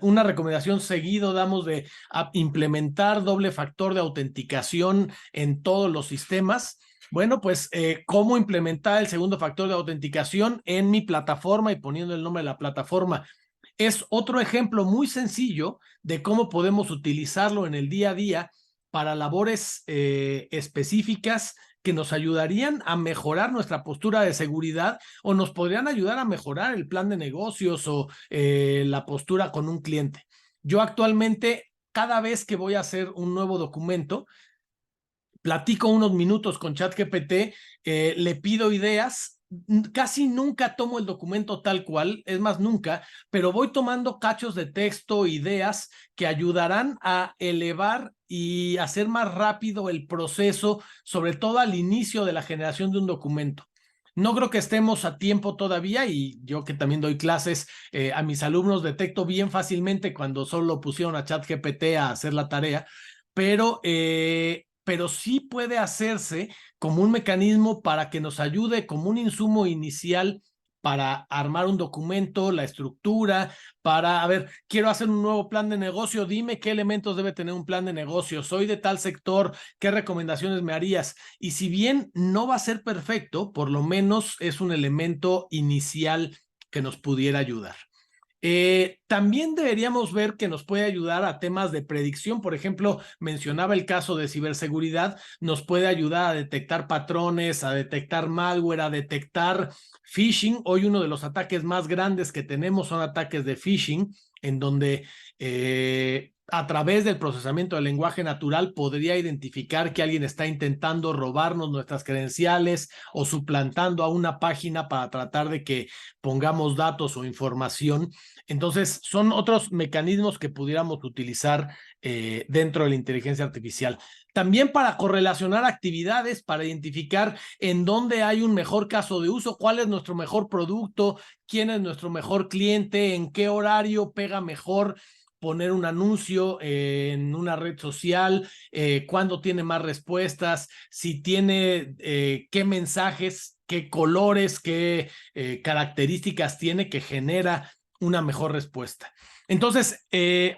una recomendación seguido, damos de implementar doble factor de autenticación en todos los sistemas. Bueno, pues cómo implementar el segundo factor de autenticación en mi plataforma y poniendo el nombre de la plataforma. Es otro ejemplo muy sencillo de cómo podemos utilizarlo en el día a día para labores específicas que nos ayudarían a mejorar nuestra postura de seguridad o nos podrían ayudar a mejorar el plan de negocios o la postura con un cliente. Yo actualmente, cada vez que voy a hacer un nuevo documento, platico unos minutos con ChatGPT, le pido ideas. Casi nunca tomo el documento tal cual, es más, nunca, pero voy tomando cachos de texto, ideas que ayudarán a elevar y hacer más rápido el proceso, sobre todo al inicio de la generación de un documento. No creo que estemos a tiempo todavía y yo que también doy clases a mis alumnos detecto bien fácilmente cuando solo pusieron a ChatGPT a hacer la tarea, pero sí puede hacerse como un mecanismo para que nos ayude como un insumo inicial para armar un documento, la estructura, para, a ver, quiero hacer un nuevo plan de negocio, dime qué elementos debe tener un plan de negocio, soy de tal sector, qué recomendaciones me harías. Y si bien no va a ser perfecto, por lo menos es un elemento inicial que nos pudiera ayudar. También deberíamos ver que nos puede ayudar a temas de predicción. Por ejemplo, mencionaba el caso de ciberseguridad, nos puede ayudar a detectar patrones, a detectar malware, a detectar phishing. Hoy uno de los ataques más grandes que tenemos son ataques de phishing, en donde a través del procesamiento del lenguaje natural podría identificar que alguien está intentando robarnos nuestras credenciales o suplantando a una página para tratar de que pongamos datos o información. Entonces, son otros mecanismos que pudiéramos utilizar dentro de la inteligencia artificial. También para correlacionar actividades, para identificar en dónde hay un mejor caso de uso, cuál es nuestro mejor producto, quién es nuestro mejor cliente, en qué horario pega mejor poner un anuncio en una red social, cuándo tiene más respuestas, si tiene qué mensajes, qué colores, qué características tiene que genera una mejor respuesta. Entonces,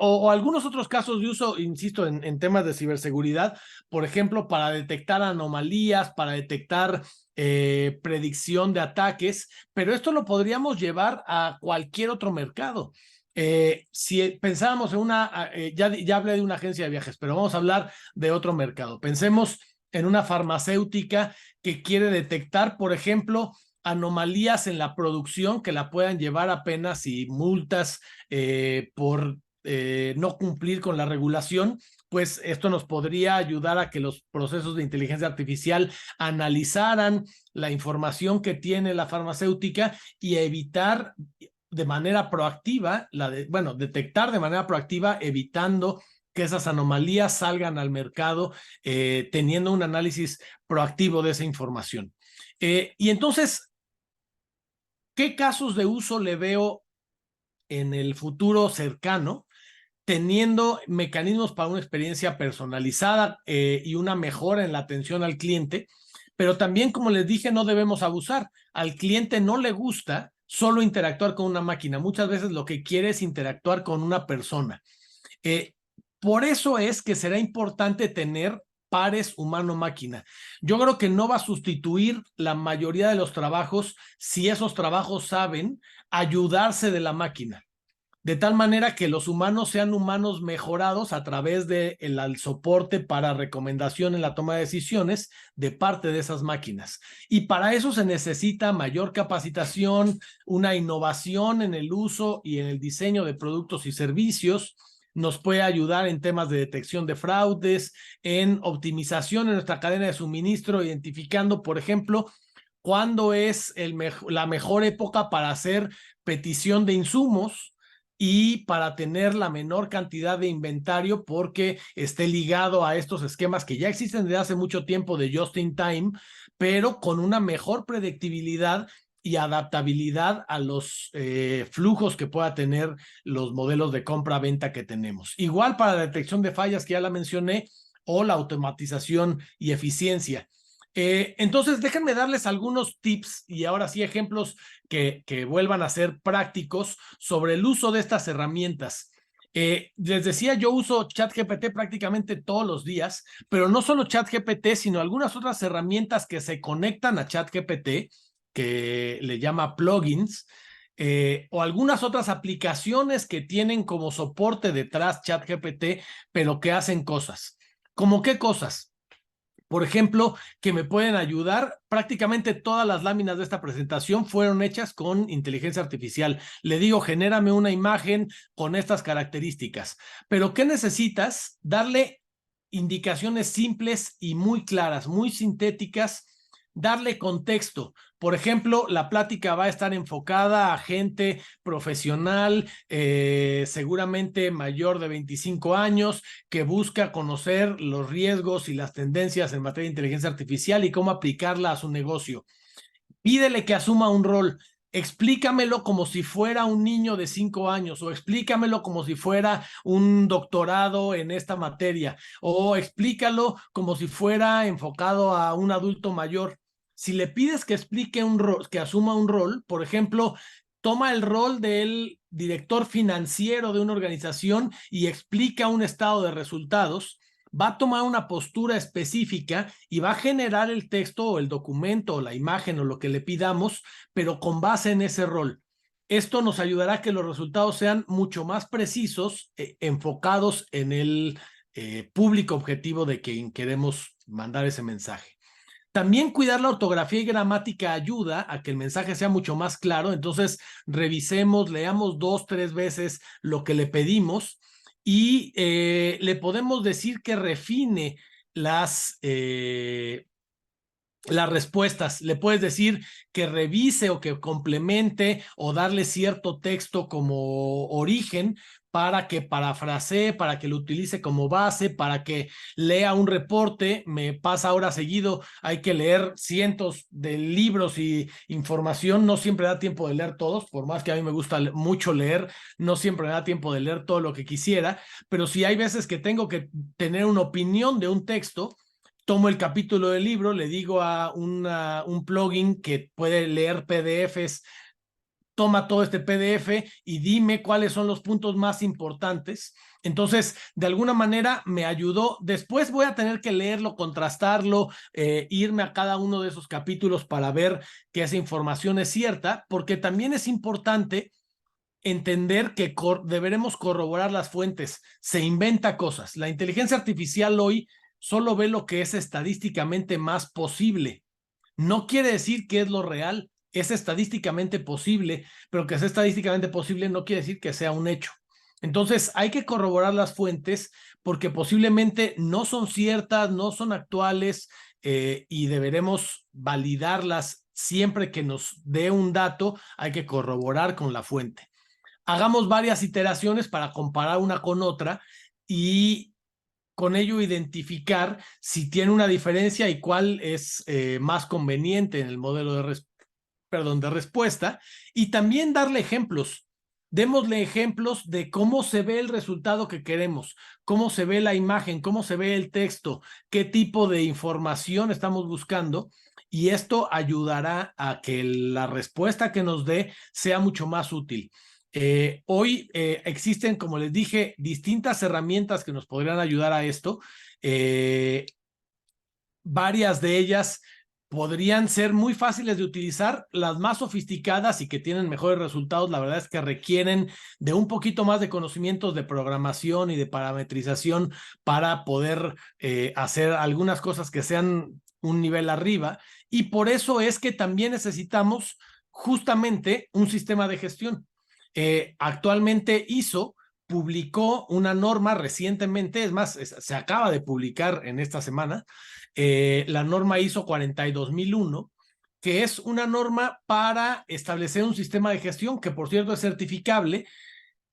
o algunos otros casos de uso, insisto, en temas de ciberseguridad, por ejemplo, para detectar anomalías, para detectar predicción de ataques, pero esto lo podríamos llevar a cualquier otro mercado. Si pensábamos en ya hablé de una agencia de viajes, pero vamos a hablar de otro mercado. Pensemos en una farmacéutica que quiere detectar, por ejemplo, anomalías en la producción que la puedan llevar a penas y multas por no cumplir con la regulación, pues esto nos podría ayudar a que los procesos de inteligencia artificial analizaran la información que tiene la farmacéutica y evitar de manera proactiva, detectar de manera proactiva, evitando que esas anomalías salgan al mercado, teniendo un análisis proactivo de esa información. Y entonces, ¿qué casos de uso le veo en el futuro cercano? Teniendo mecanismos para una experiencia personalizada y una mejora en la atención al cliente, pero también, como les dije, no debemos abusar. Al cliente no le gusta solo interactuar con una máquina. Muchas veces lo que quiere es interactuar con una persona. Eh, por eso es que será importante tener pares humano-máquina. Yo creo que no va a sustituir la mayoría de los trabajos si esos trabajos saben ayudarse de la máquina, de tal manera que los humanos sean humanos mejorados a través del soporte para recomendación en la toma de decisiones de parte de esas máquinas. Y para eso se necesita mayor capacitación, una innovación en el uso y en el diseño de productos y servicios. Nos puede ayudar en temas de detección de fraudes, en optimización en nuestra cadena de suministro, identificando, por ejemplo, cuándo es la mejor época para hacer petición de insumos, y para tener la menor cantidad de inventario porque esté ligado a estos esquemas que ya existen desde hace mucho tiempo de just in time, pero con una mejor predictibilidad y adaptabilidad a los flujos que pueda tener los modelos de compra-venta que tenemos. Igual para la detección de fallas, que ya la mencioné, o la automatización y eficiencia. Entonces, déjenme darles algunos tips y ahora sí ejemplos que vuelvan a ser prácticos sobre el uso de estas herramientas. Les decía, yo uso ChatGPT prácticamente todos los días, pero no solo ChatGPT, sino algunas otras herramientas que se conectan a ChatGPT, que le llama plugins, o algunas otras aplicaciones que tienen como soporte detrás ChatGPT, pero que hacen cosas. ¿Cómo qué cosas? Por ejemplo, que me pueden ayudar. Prácticamente todas las láminas de esta presentación fueron hechas con inteligencia artificial. Le digo, genérame una imagen con estas características. Pero ¿qué necesitas? Darle indicaciones simples y muy claras, muy sintéticas, darle contexto. Por ejemplo, la plática va a estar enfocada a gente profesional, seguramente mayor de 25 años, que busca conocer los riesgos y las tendencias en materia de inteligencia artificial y cómo aplicarla a su negocio. Pídele que asuma un rol. Explícamelo como si fuera un niño de 5 años o explícamelo como si fuera un doctorado en esta materia o explícalo como si fuera enfocado a un adulto mayor. Si le pides que explique un rol, que asuma un rol, por ejemplo, toma el rol del director financiero de una organización y explica un estado de resultados, va a tomar una postura específica y va a generar el texto o el documento o la imagen o lo que le pidamos, pero con base en ese rol. Esto nos ayudará a que los resultados sean mucho más precisos, enfocados en el público objetivo de quien queremos mandar ese mensaje. También cuidar la ortografía y gramática ayuda a que el mensaje sea mucho más claro. Entonces, revisemos, leamos 2, 3 veces lo que le pedimos y le podemos decir que refine las respuestas. Le puedes decir que revise o que complemente o darle cierto texto como origen para que parafrasee, para que lo utilice como base, para que lea un reporte. Me pasa ahora seguido, hay que leer cientos de libros y información, no siempre da tiempo de leer todos, por más que a mí me gusta mucho leer, no siempre me da tiempo de leer todo lo que quisiera, pero si hay veces que tengo que tener una opinión de un texto, tomo el capítulo del libro, le digo a un plugin que puede leer PDFs, toma todo este PDF y dime cuáles son los puntos más importantes. Entonces, de alguna manera me ayudó. Después voy a tener que leerlo, contrastarlo, irme a cada uno de esos capítulos para ver que esa información es cierta, porque también es importante entender que deberemos corroborar las fuentes. Se inventa cosas. La inteligencia artificial hoy solo ve lo que es estadísticamente más posible. No quiere decir que es lo real, es estadísticamente posible, pero que sea estadísticamente posible no quiere decir que sea un hecho. Entonces hay que corroborar las fuentes porque posiblemente no son ciertas, no son actuales, y deberemos validarlas siempre que nos dé un dato, hay que corroborar con la fuente. Hagamos varias iteraciones para comparar una con otra y con ello identificar si tiene una diferencia y cuál es más conveniente en el modelo de respuesta, y también darle ejemplos. Démosle ejemplos de cómo se ve el resultado que queremos, cómo se ve la imagen, cómo se ve el texto, qué tipo de información estamos buscando, y esto ayudará a que la respuesta que nos dé sea mucho más útil. Hoy existen, como les dije, distintas herramientas que nos podrían ayudar a esto. Varias de ellas podrían ser muy fáciles de utilizar. Las más sofisticadas y que tienen mejores resultados, la verdad es que requieren de un poquito más de conocimientos de programación y de parametrización para poder hacer algunas cosas que sean un nivel arriba. Y por eso es que también necesitamos justamente un sistema de gestión. Actualmente ISO publicó una norma recientemente, es más, se acaba de publicar en esta semana, la norma ISO 42001, que es una norma para establecer un sistema de gestión que, por cierto, es certificable,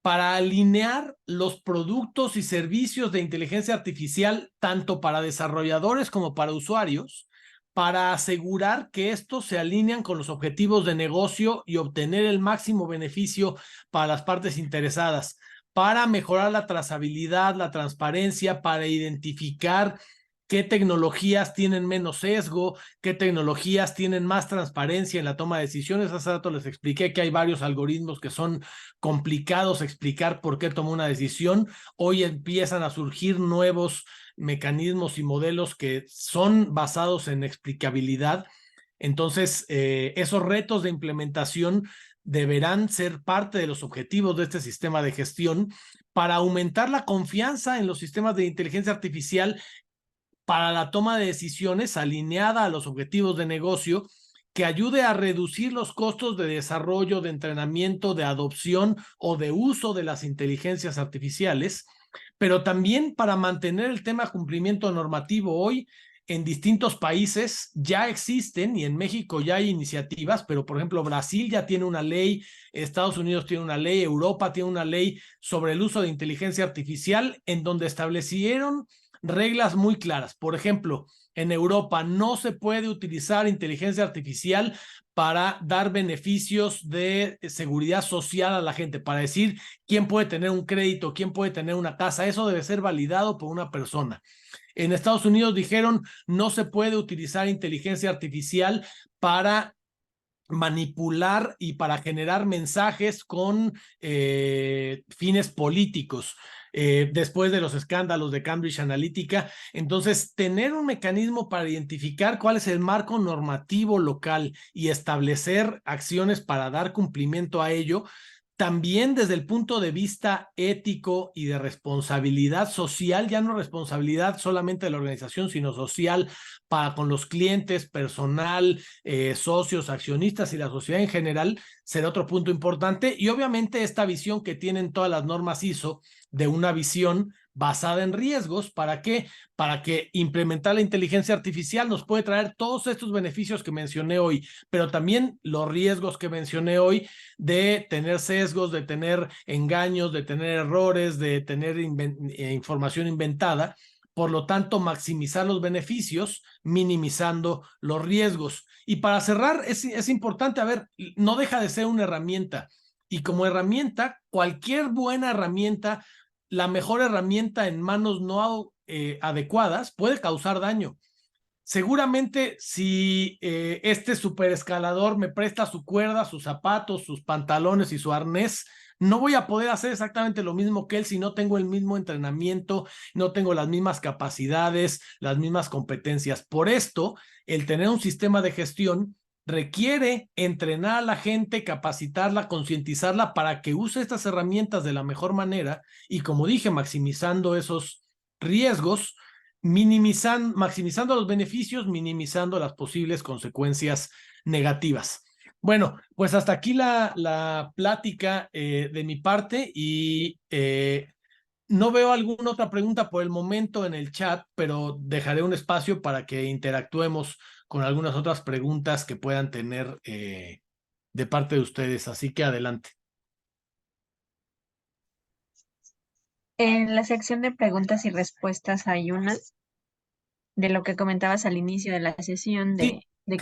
para alinear los productos y servicios de inteligencia artificial, tanto para desarrolladores como para usuarios, para asegurar que estos se alinean con los objetivos de negocio y obtener el máximo beneficio para las partes interesadas, para mejorar la trazabilidad, la transparencia, para identificar qué tecnologías tienen menos sesgo, qué tecnologías tienen más transparencia en la toma de decisiones. Hace rato les expliqué que hay varios algoritmos que son complicados explicar por qué tomó una decisión. Hoy empiezan a surgir nuevos mecanismos y modelos que son basados en explicabilidad. Entonces, esos retos de implementación deberán ser parte de los objetivos de este sistema de gestión para aumentar la confianza en los sistemas de inteligencia artificial para la toma de decisiones alineada a los objetivos de negocio, que ayude a reducir los costos de desarrollo, de entrenamiento, de adopción o de uso de las inteligencias artificiales, pero también para mantener el tema cumplimiento normativo. Hoy en distintos países ya existen, y en México ya hay iniciativas, pero por ejemplo Brasil ya tiene una ley, Estados Unidos tiene una ley, Europa tiene una ley sobre el uso de inteligencia artificial, en donde establecieron reglas muy claras. Por ejemplo, en Europa no se puede utilizar inteligencia artificial para dar beneficios de seguridad social a la gente, para decir quién puede tener un crédito, quién puede tener una casa. Eso debe ser validado por una persona. En Estados Unidos dijeron no se puede utilizar inteligencia artificial para manipular y para generar mensajes con fines políticos. Después de los escándalos de Cambridge Analytica. Entonces, tener un mecanismo para identificar cuál es el marco normativo local y establecer acciones para dar cumplimiento a ello, también desde el punto de vista ético y de responsabilidad social, ya no responsabilidad solamente de la organización, sino social para con los clientes, personal, socios, accionistas y la sociedad en general, será otro punto importante. Y obviamente esta visión que tienen todas las normas ISO, de una visión basada en riesgos. ¿Para qué? Para que implementar la inteligencia artificial nos puede traer todos estos beneficios que mencioné hoy, pero también los riesgos que mencioné hoy de tener sesgos, de tener engaños, de tener errores, de tener información inventada. Por lo tanto, maximizar los beneficios, minimizando los riesgos. Y para cerrar, es importante, a ver, no deja de ser una herramienta. Y como herramienta, cualquier buena herramienta, la mejor herramienta en manos no adecuadas puede causar daño. Seguramente si este superescalador me presta su cuerda, sus zapatos, sus pantalones y su arnés, no voy a poder hacer exactamente lo mismo que él si no tengo el mismo entrenamiento, no tengo las mismas capacidades, las mismas competencias. Por esto, el tener un sistema de gestión requiere entrenar a la gente, capacitarla, concientizarla para que use estas herramientas de la mejor manera y, como dije, maximizando esos riesgos, maximizando los beneficios, minimizando las posibles consecuencias negativas. Bueno, pues hasta aquí la plática de mi parte y no veo alguna otra pregunta por el momento en el chat, pero dejaré un espacio para que interactuemos con algunas otras preguntas que puedan tener de parte de ustedes. Así que adelante. En la sección de preguntas y respuestas hay una de lo que comentabas al inicio de la sesión Sí, de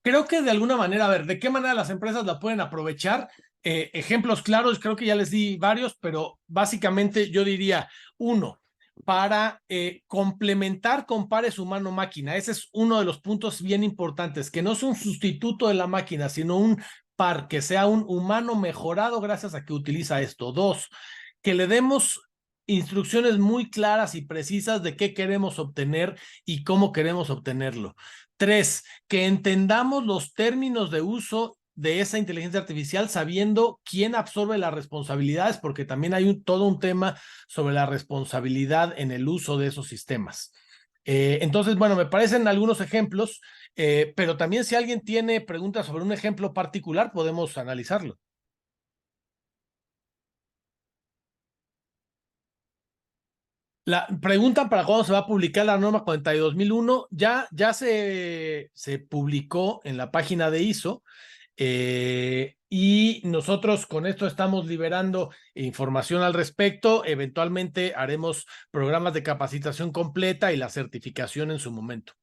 creo que de alguna manera, a ver, ¿de qué manera las empresas la pueden aprovechar? Ejemplos claros, creo que ya les di varios, pero básicamente yo diría, uno, para complementar con pares humano-máquina. Ese es uno de los puntos bien importantes, que no es un sustituto de la máquina, sino un par, que sea un humano mejorado gracias a que utiliza esto. Dos, que le demos instrucciones muy claras y precisas de qué queremos obtener y cómo queremos obtenerlo. Tres, que entendamos los términos de uso de esa inteligencia artificial sabiendo quién absorbe las responsabilidades, porque también hay todo un tema sobre la responsabilidad en el uso de esos sistemas. Entonces, bueno, me parecen algunos ejemplos, pero también si alguien tiene preguntas sobre un ejemplo particular, podemos analizarlo. La pregunta para cuándo se va a publicar la norma 42001, ya se publicó en la página de ISO, y nosotros con esto estamos liberando información al respecto. Eventualmente haremos programas de capacitación completa y la certificación en su momento.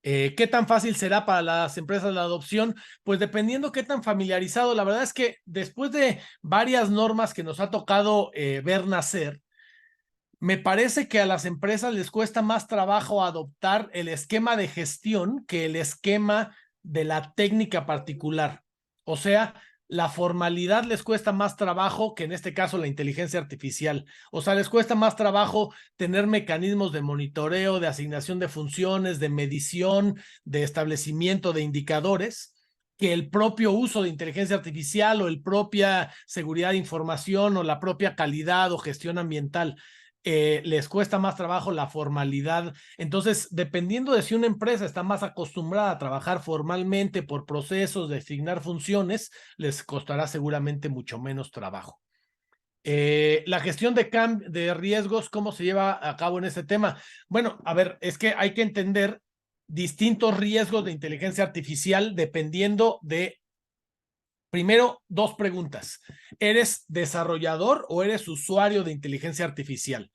¿Qué tan fácil será para las empresas la adopción? Pues dependiendo qué tan familiarizado. La verdad es que después de varias normas que nos ha tocado ver nacer, me parece que a las empresas les cuesta más trabajo adoptar el esquema de gestión que el esquema de la técnica particular. O sea, la formalidad les cuesta más trabajo que en este caso la inteligencia artificial. O sea, les cuesta más trabajo tener mecanismos de monitoreo, de asignación de funciones, de medición, de establecimiento de indicadores, que el propio uso de inteligencia artificial o el propia seguridad de información o la propia calidad o gestión ambiental. Les cuesta más trabajo la formalidad. Entonces, dependiendo de si una empresa está más acostumbrada a trabajar formalmente por procesos, de asignar funciones, les costará seguramente mucho menos trabajo. La gestión de riesgos, ¿cómo se lleva a cabo en este tema? Bueno, a ver, es que hay que entender distintos riesgos de inteligencia artificial dependiendo de, primero, dos preguntas. ¿Eres desarrollador o eres usuario de inteligencia artificial?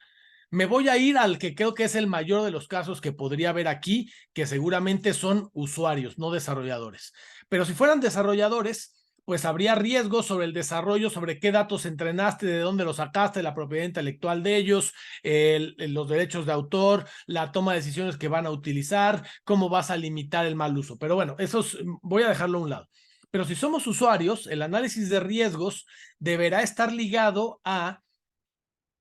Me voy a ir al que creo que es el mayor de los casos que podría haber aquí, que seguramente son usuarios, no desarrolladores. Pero si fueran desarrolladores, pues habría riesgos sobre el desarrollo, sobre qué datos entrenaste, de dónde los sacaste, la propiedad intelectual de ellos, los derechos de autor, la toma de decisiones que van a utilizar, cómo vas a limitar el mal uso. Pero bueno, voy a dejarlo a un lado. Pero si somos usuarios, el análisis de riesgos deberá estar ligado a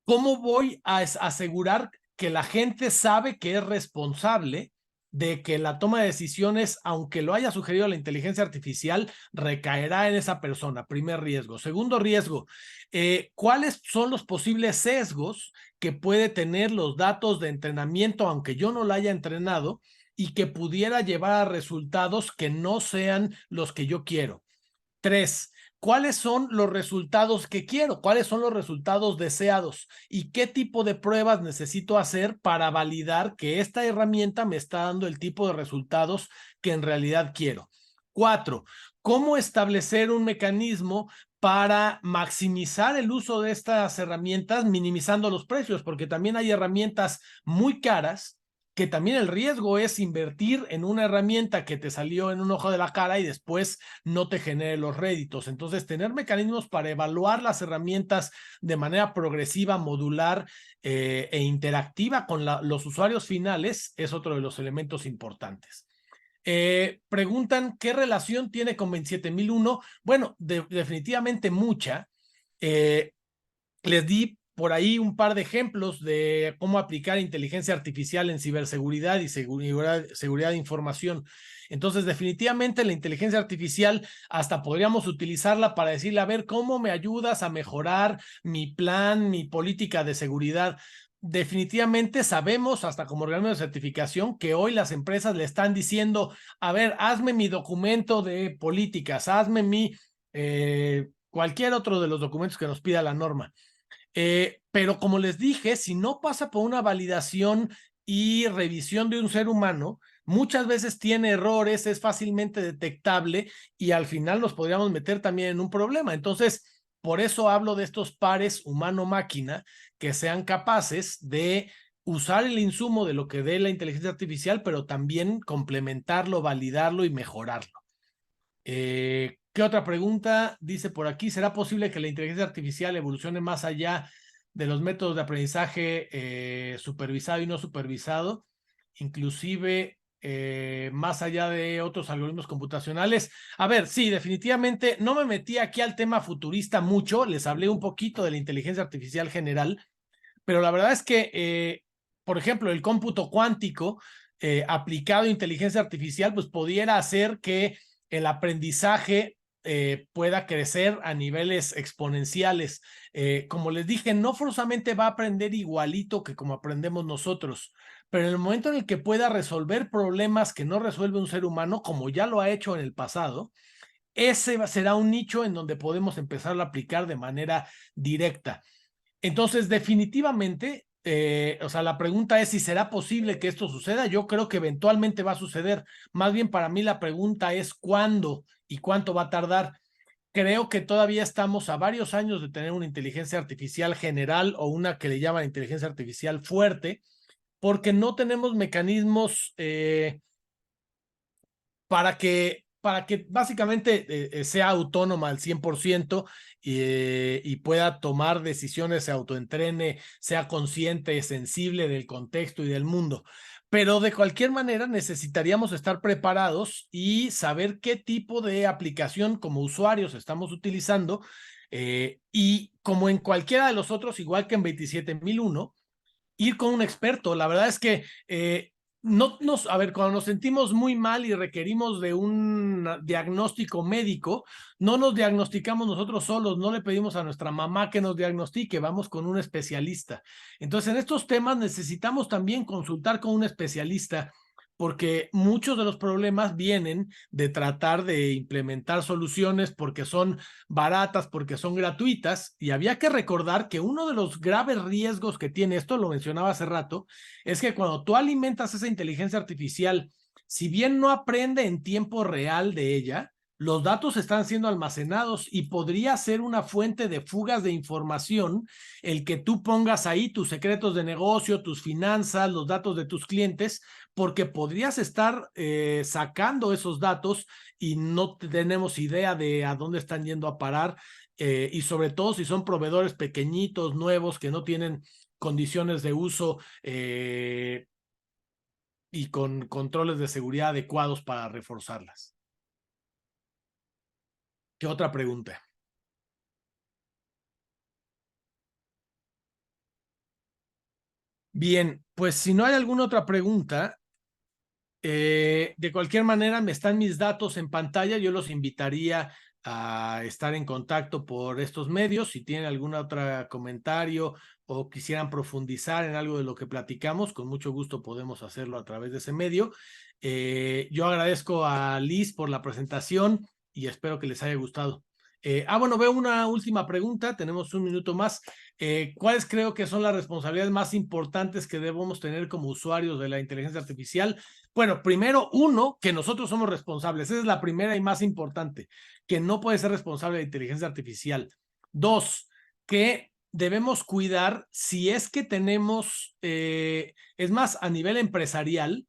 ¿cómo voy a asegurar que la gente sabe que es responsable de que la toma de decisiones, aunque lo haya sugerido la inteligencia artificial, recaerá en esa persona? Primer riesgo. Segundo riesgo, ¿cuáles son los posibles sesgos que puede tener los datos de entrenamiento, aunque yo no la haya entrenado, y que pudiera llevar a resultados que no sean los que yo quiero? Tres, ¿cuáles son los resultados que quiero? ¿Cuáles son los resultados deseados? ¿Y qué tipo de pruebas necesito hacer para validar que esta herramienta me está dando el tipo de resultados que en realidad quiero? Cuatro, ¿cómo establecer un mecanismo para maximizar el uso de estas herramientas, minimizando los precios? Porque también hay herramientas muy caras que también el riesgo es invertir en una herramienta que te salió en un ojo de la cara y después no te genere los réditos. Entonces, tener mecanismos para evaluar las herramientas de manera progresiva, modular e interactiva con los usuarios finales es otro de los elementos importantes. Preguntan qué relación tiene con 27001. Bueno, definitivamente mucha. Les di por ahí un par de ejemplos de cómo aplicar inteligencia artificial en ciberseguridad y seguridad de información. Entonces, definitivamente la inteligencia artificial hasta podríamos utilizarla para decirle, a ver, ¿cómo me ayudas a mejorar mi plan, mi política de seguridad? Definitivamente sabemos, hasta como organismo de certificación, que hoy las empresas le están diciendo, a ver, hazme mi documento de políticas, hazme cualquier otro de los documentos que nos pida la norma. Pero como les dije, si no pasa por una validación y revisión de un ser humano, muchas veces tiene errores, es fácilmente detectable y al final nos podríamos meter también en un problema. Entonces, por eso hablo de estos pares humano-máquina que sean capaces de usar el insumo de lo que dé la inteligencia artificial, pero también complementarlo, validarlo y mejorarlo. ¿Qué otra pregunta? Dice por aquí, ¿será posible que la inteligencia artificial evolucione más allá de los métodos de aprendizaje supervisado y no supervisado, inclusive más allá de otros algoritmos computacionales? A ver, sí, definitivamente no me metí aquí al tema futurista mucho, les hablé un poquito de la inteligencia artificial general, pero la verdad es que, por ejemplo, el cómputo cuántico aplicado a inteligencia artificial, pues pudiera hacer que el aprendizaje pueda crecer a niveles exponenciales. Como les dije, no forzosamente va a aprender igualito que como aprendemos nosotros, pero en el momento en el que pueda resolver problemas que no resuelve un ser humano, como ya lo ha hecho en el pasado, ese será un nicho en donde podemos empezar a aplicar de manera directa. Entonces, definitivamente, o sea, la pregunta es si será posible que esto suceda. Yo creo que eventualmente va a suceder. Más bien para mí la pregunta es cuándo y cuánto va a tardar. Creo que todavía estamos a varios años de tener una inteligencia artificial general o una que le llaman inteligencia artificial fuerte, porque no tenemos mecanismos para que básicamente sea autónoma al 100% y pueda tomar decisiones, se autoentrene, sea consciente, sensible del contexto y del mundo. Pero de cualquier manera necesitaríamos estar preparados y saber qué tipo de aplicación como usuarios estamos utilizando y como en cualquiera de los otros, igual que en 27001, ir con un experto. La verdad es que a ver, cuando nos sentimos muy mal y requerimos de un diagnóstico médico, no nos diagnosticamos nosotros solos, no le pedimos a nuestra mamá que nos diagnostique, vamos con un especialista. Entonces, en estos temas necesitamos también consultar con un especialista porque muchos de los problemas vienen de tratar de implementar soluciones porque son baratas, porque son gratuitas, y había que recordar que uno de los graves riesgos que tiene esto, lo mencionaba hace rato, es que cuando tú alimentas esa inteligencia artificial, si bien no aprende en tiempo real de ella, los datos están siendo almacenados y podría ser una fuente de fugas de información el que tú pongas ahí tus secretos de negocio, tus finanzas, los datos de tus clientes, porque podrías estar sacando esos datos y no tenemos idea de a dónde están yendo a parar y sobre todo si son proveedores pequeñitos, nuevos, que no tienen condiciones de uso y con controles de seguridad adecuados para reforzarlas. ¿Qué otra pregunta? Bien, pues si no hay alguna otra pregunta, de cualquier manera me están mis datos en pantalla, yo los invitaría a estar en contacto por estos medios. Si tienen algún otro comentario o quisieran profundizar en algo de lo que platicamos, con mucho gusto podemos hacerlo a través de ese medio. Yo agradezco a Liz por la presentación y espero que les haya gustado. Bueno, veo una última pregunta, tenemos un minuto más. ¿Cuáles creo que son las responsabilidades más importantes que debemos tener como usuarios de la inteligencia artificial? Bueno, primero, uno, que nosotros somos responsables. Esa es la primera y más importante, que no puede ser responsable de inteligencia artificial. Dos, que debemos cuidar si es que tenemos, es más, a nivel empresarial,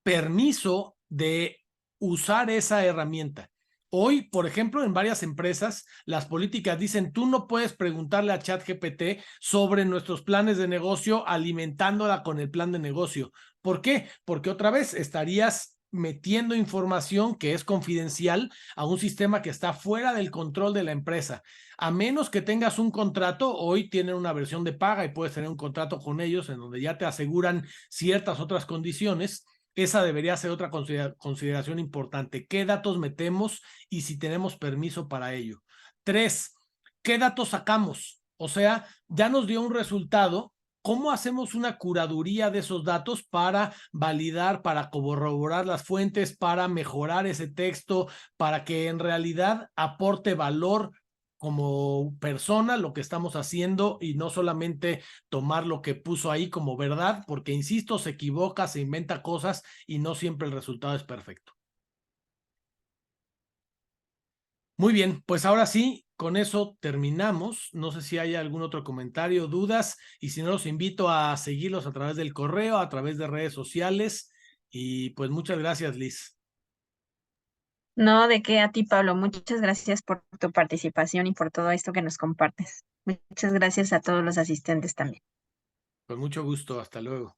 permiso de usar esa herramienta. Hoy, por ejemplo, en varias empresas, las políticas dicen, tú no puedes preguntarle a ChatGPT sobre nuestros planes de negocio alimentándola con el plan de negocio. ¿Por qué? Porque otra vez estarías metiendo información que es confidencial a un sistema que está fuera del control de la empresa. A menos que tengas un contrato, hoy tienen una versión de paga y puedes tener un contrato con ellos en donde ya te aseguran ciertas otras condiciones. Esa debería ser otra consideración importante. ¿Qué datos metemos y si tenemos permiso para ello? 3, ¿qué datos sacamos? O sea, ya nos dio un resultado. ¿Cómo hacemos una curaduría de esos datos para validar, para corroborar las fuentes, para mejorar ese texto, para que en realidad aporte valor como persona lo que estamos haciendo y no solamente tomar lo que puso ahí como verdad, porque insisto, se equivoca, se inventa cosas y no siempre el resultado es perfecto. Muy bien, pues ahora sí, con eso terminamos. No sé si hay algún otro comentario, dudas, y si no, los invito a seguirlos a través del correo, a través de redes sociales. Y pues muchas gracias, Liz. No, de qué a ti, Pablo. Muchas gracias por tu participación y por todo esto que nos compartes. Muchas gracias a todos los asistentes también. Con mucho gusto, hasta luego.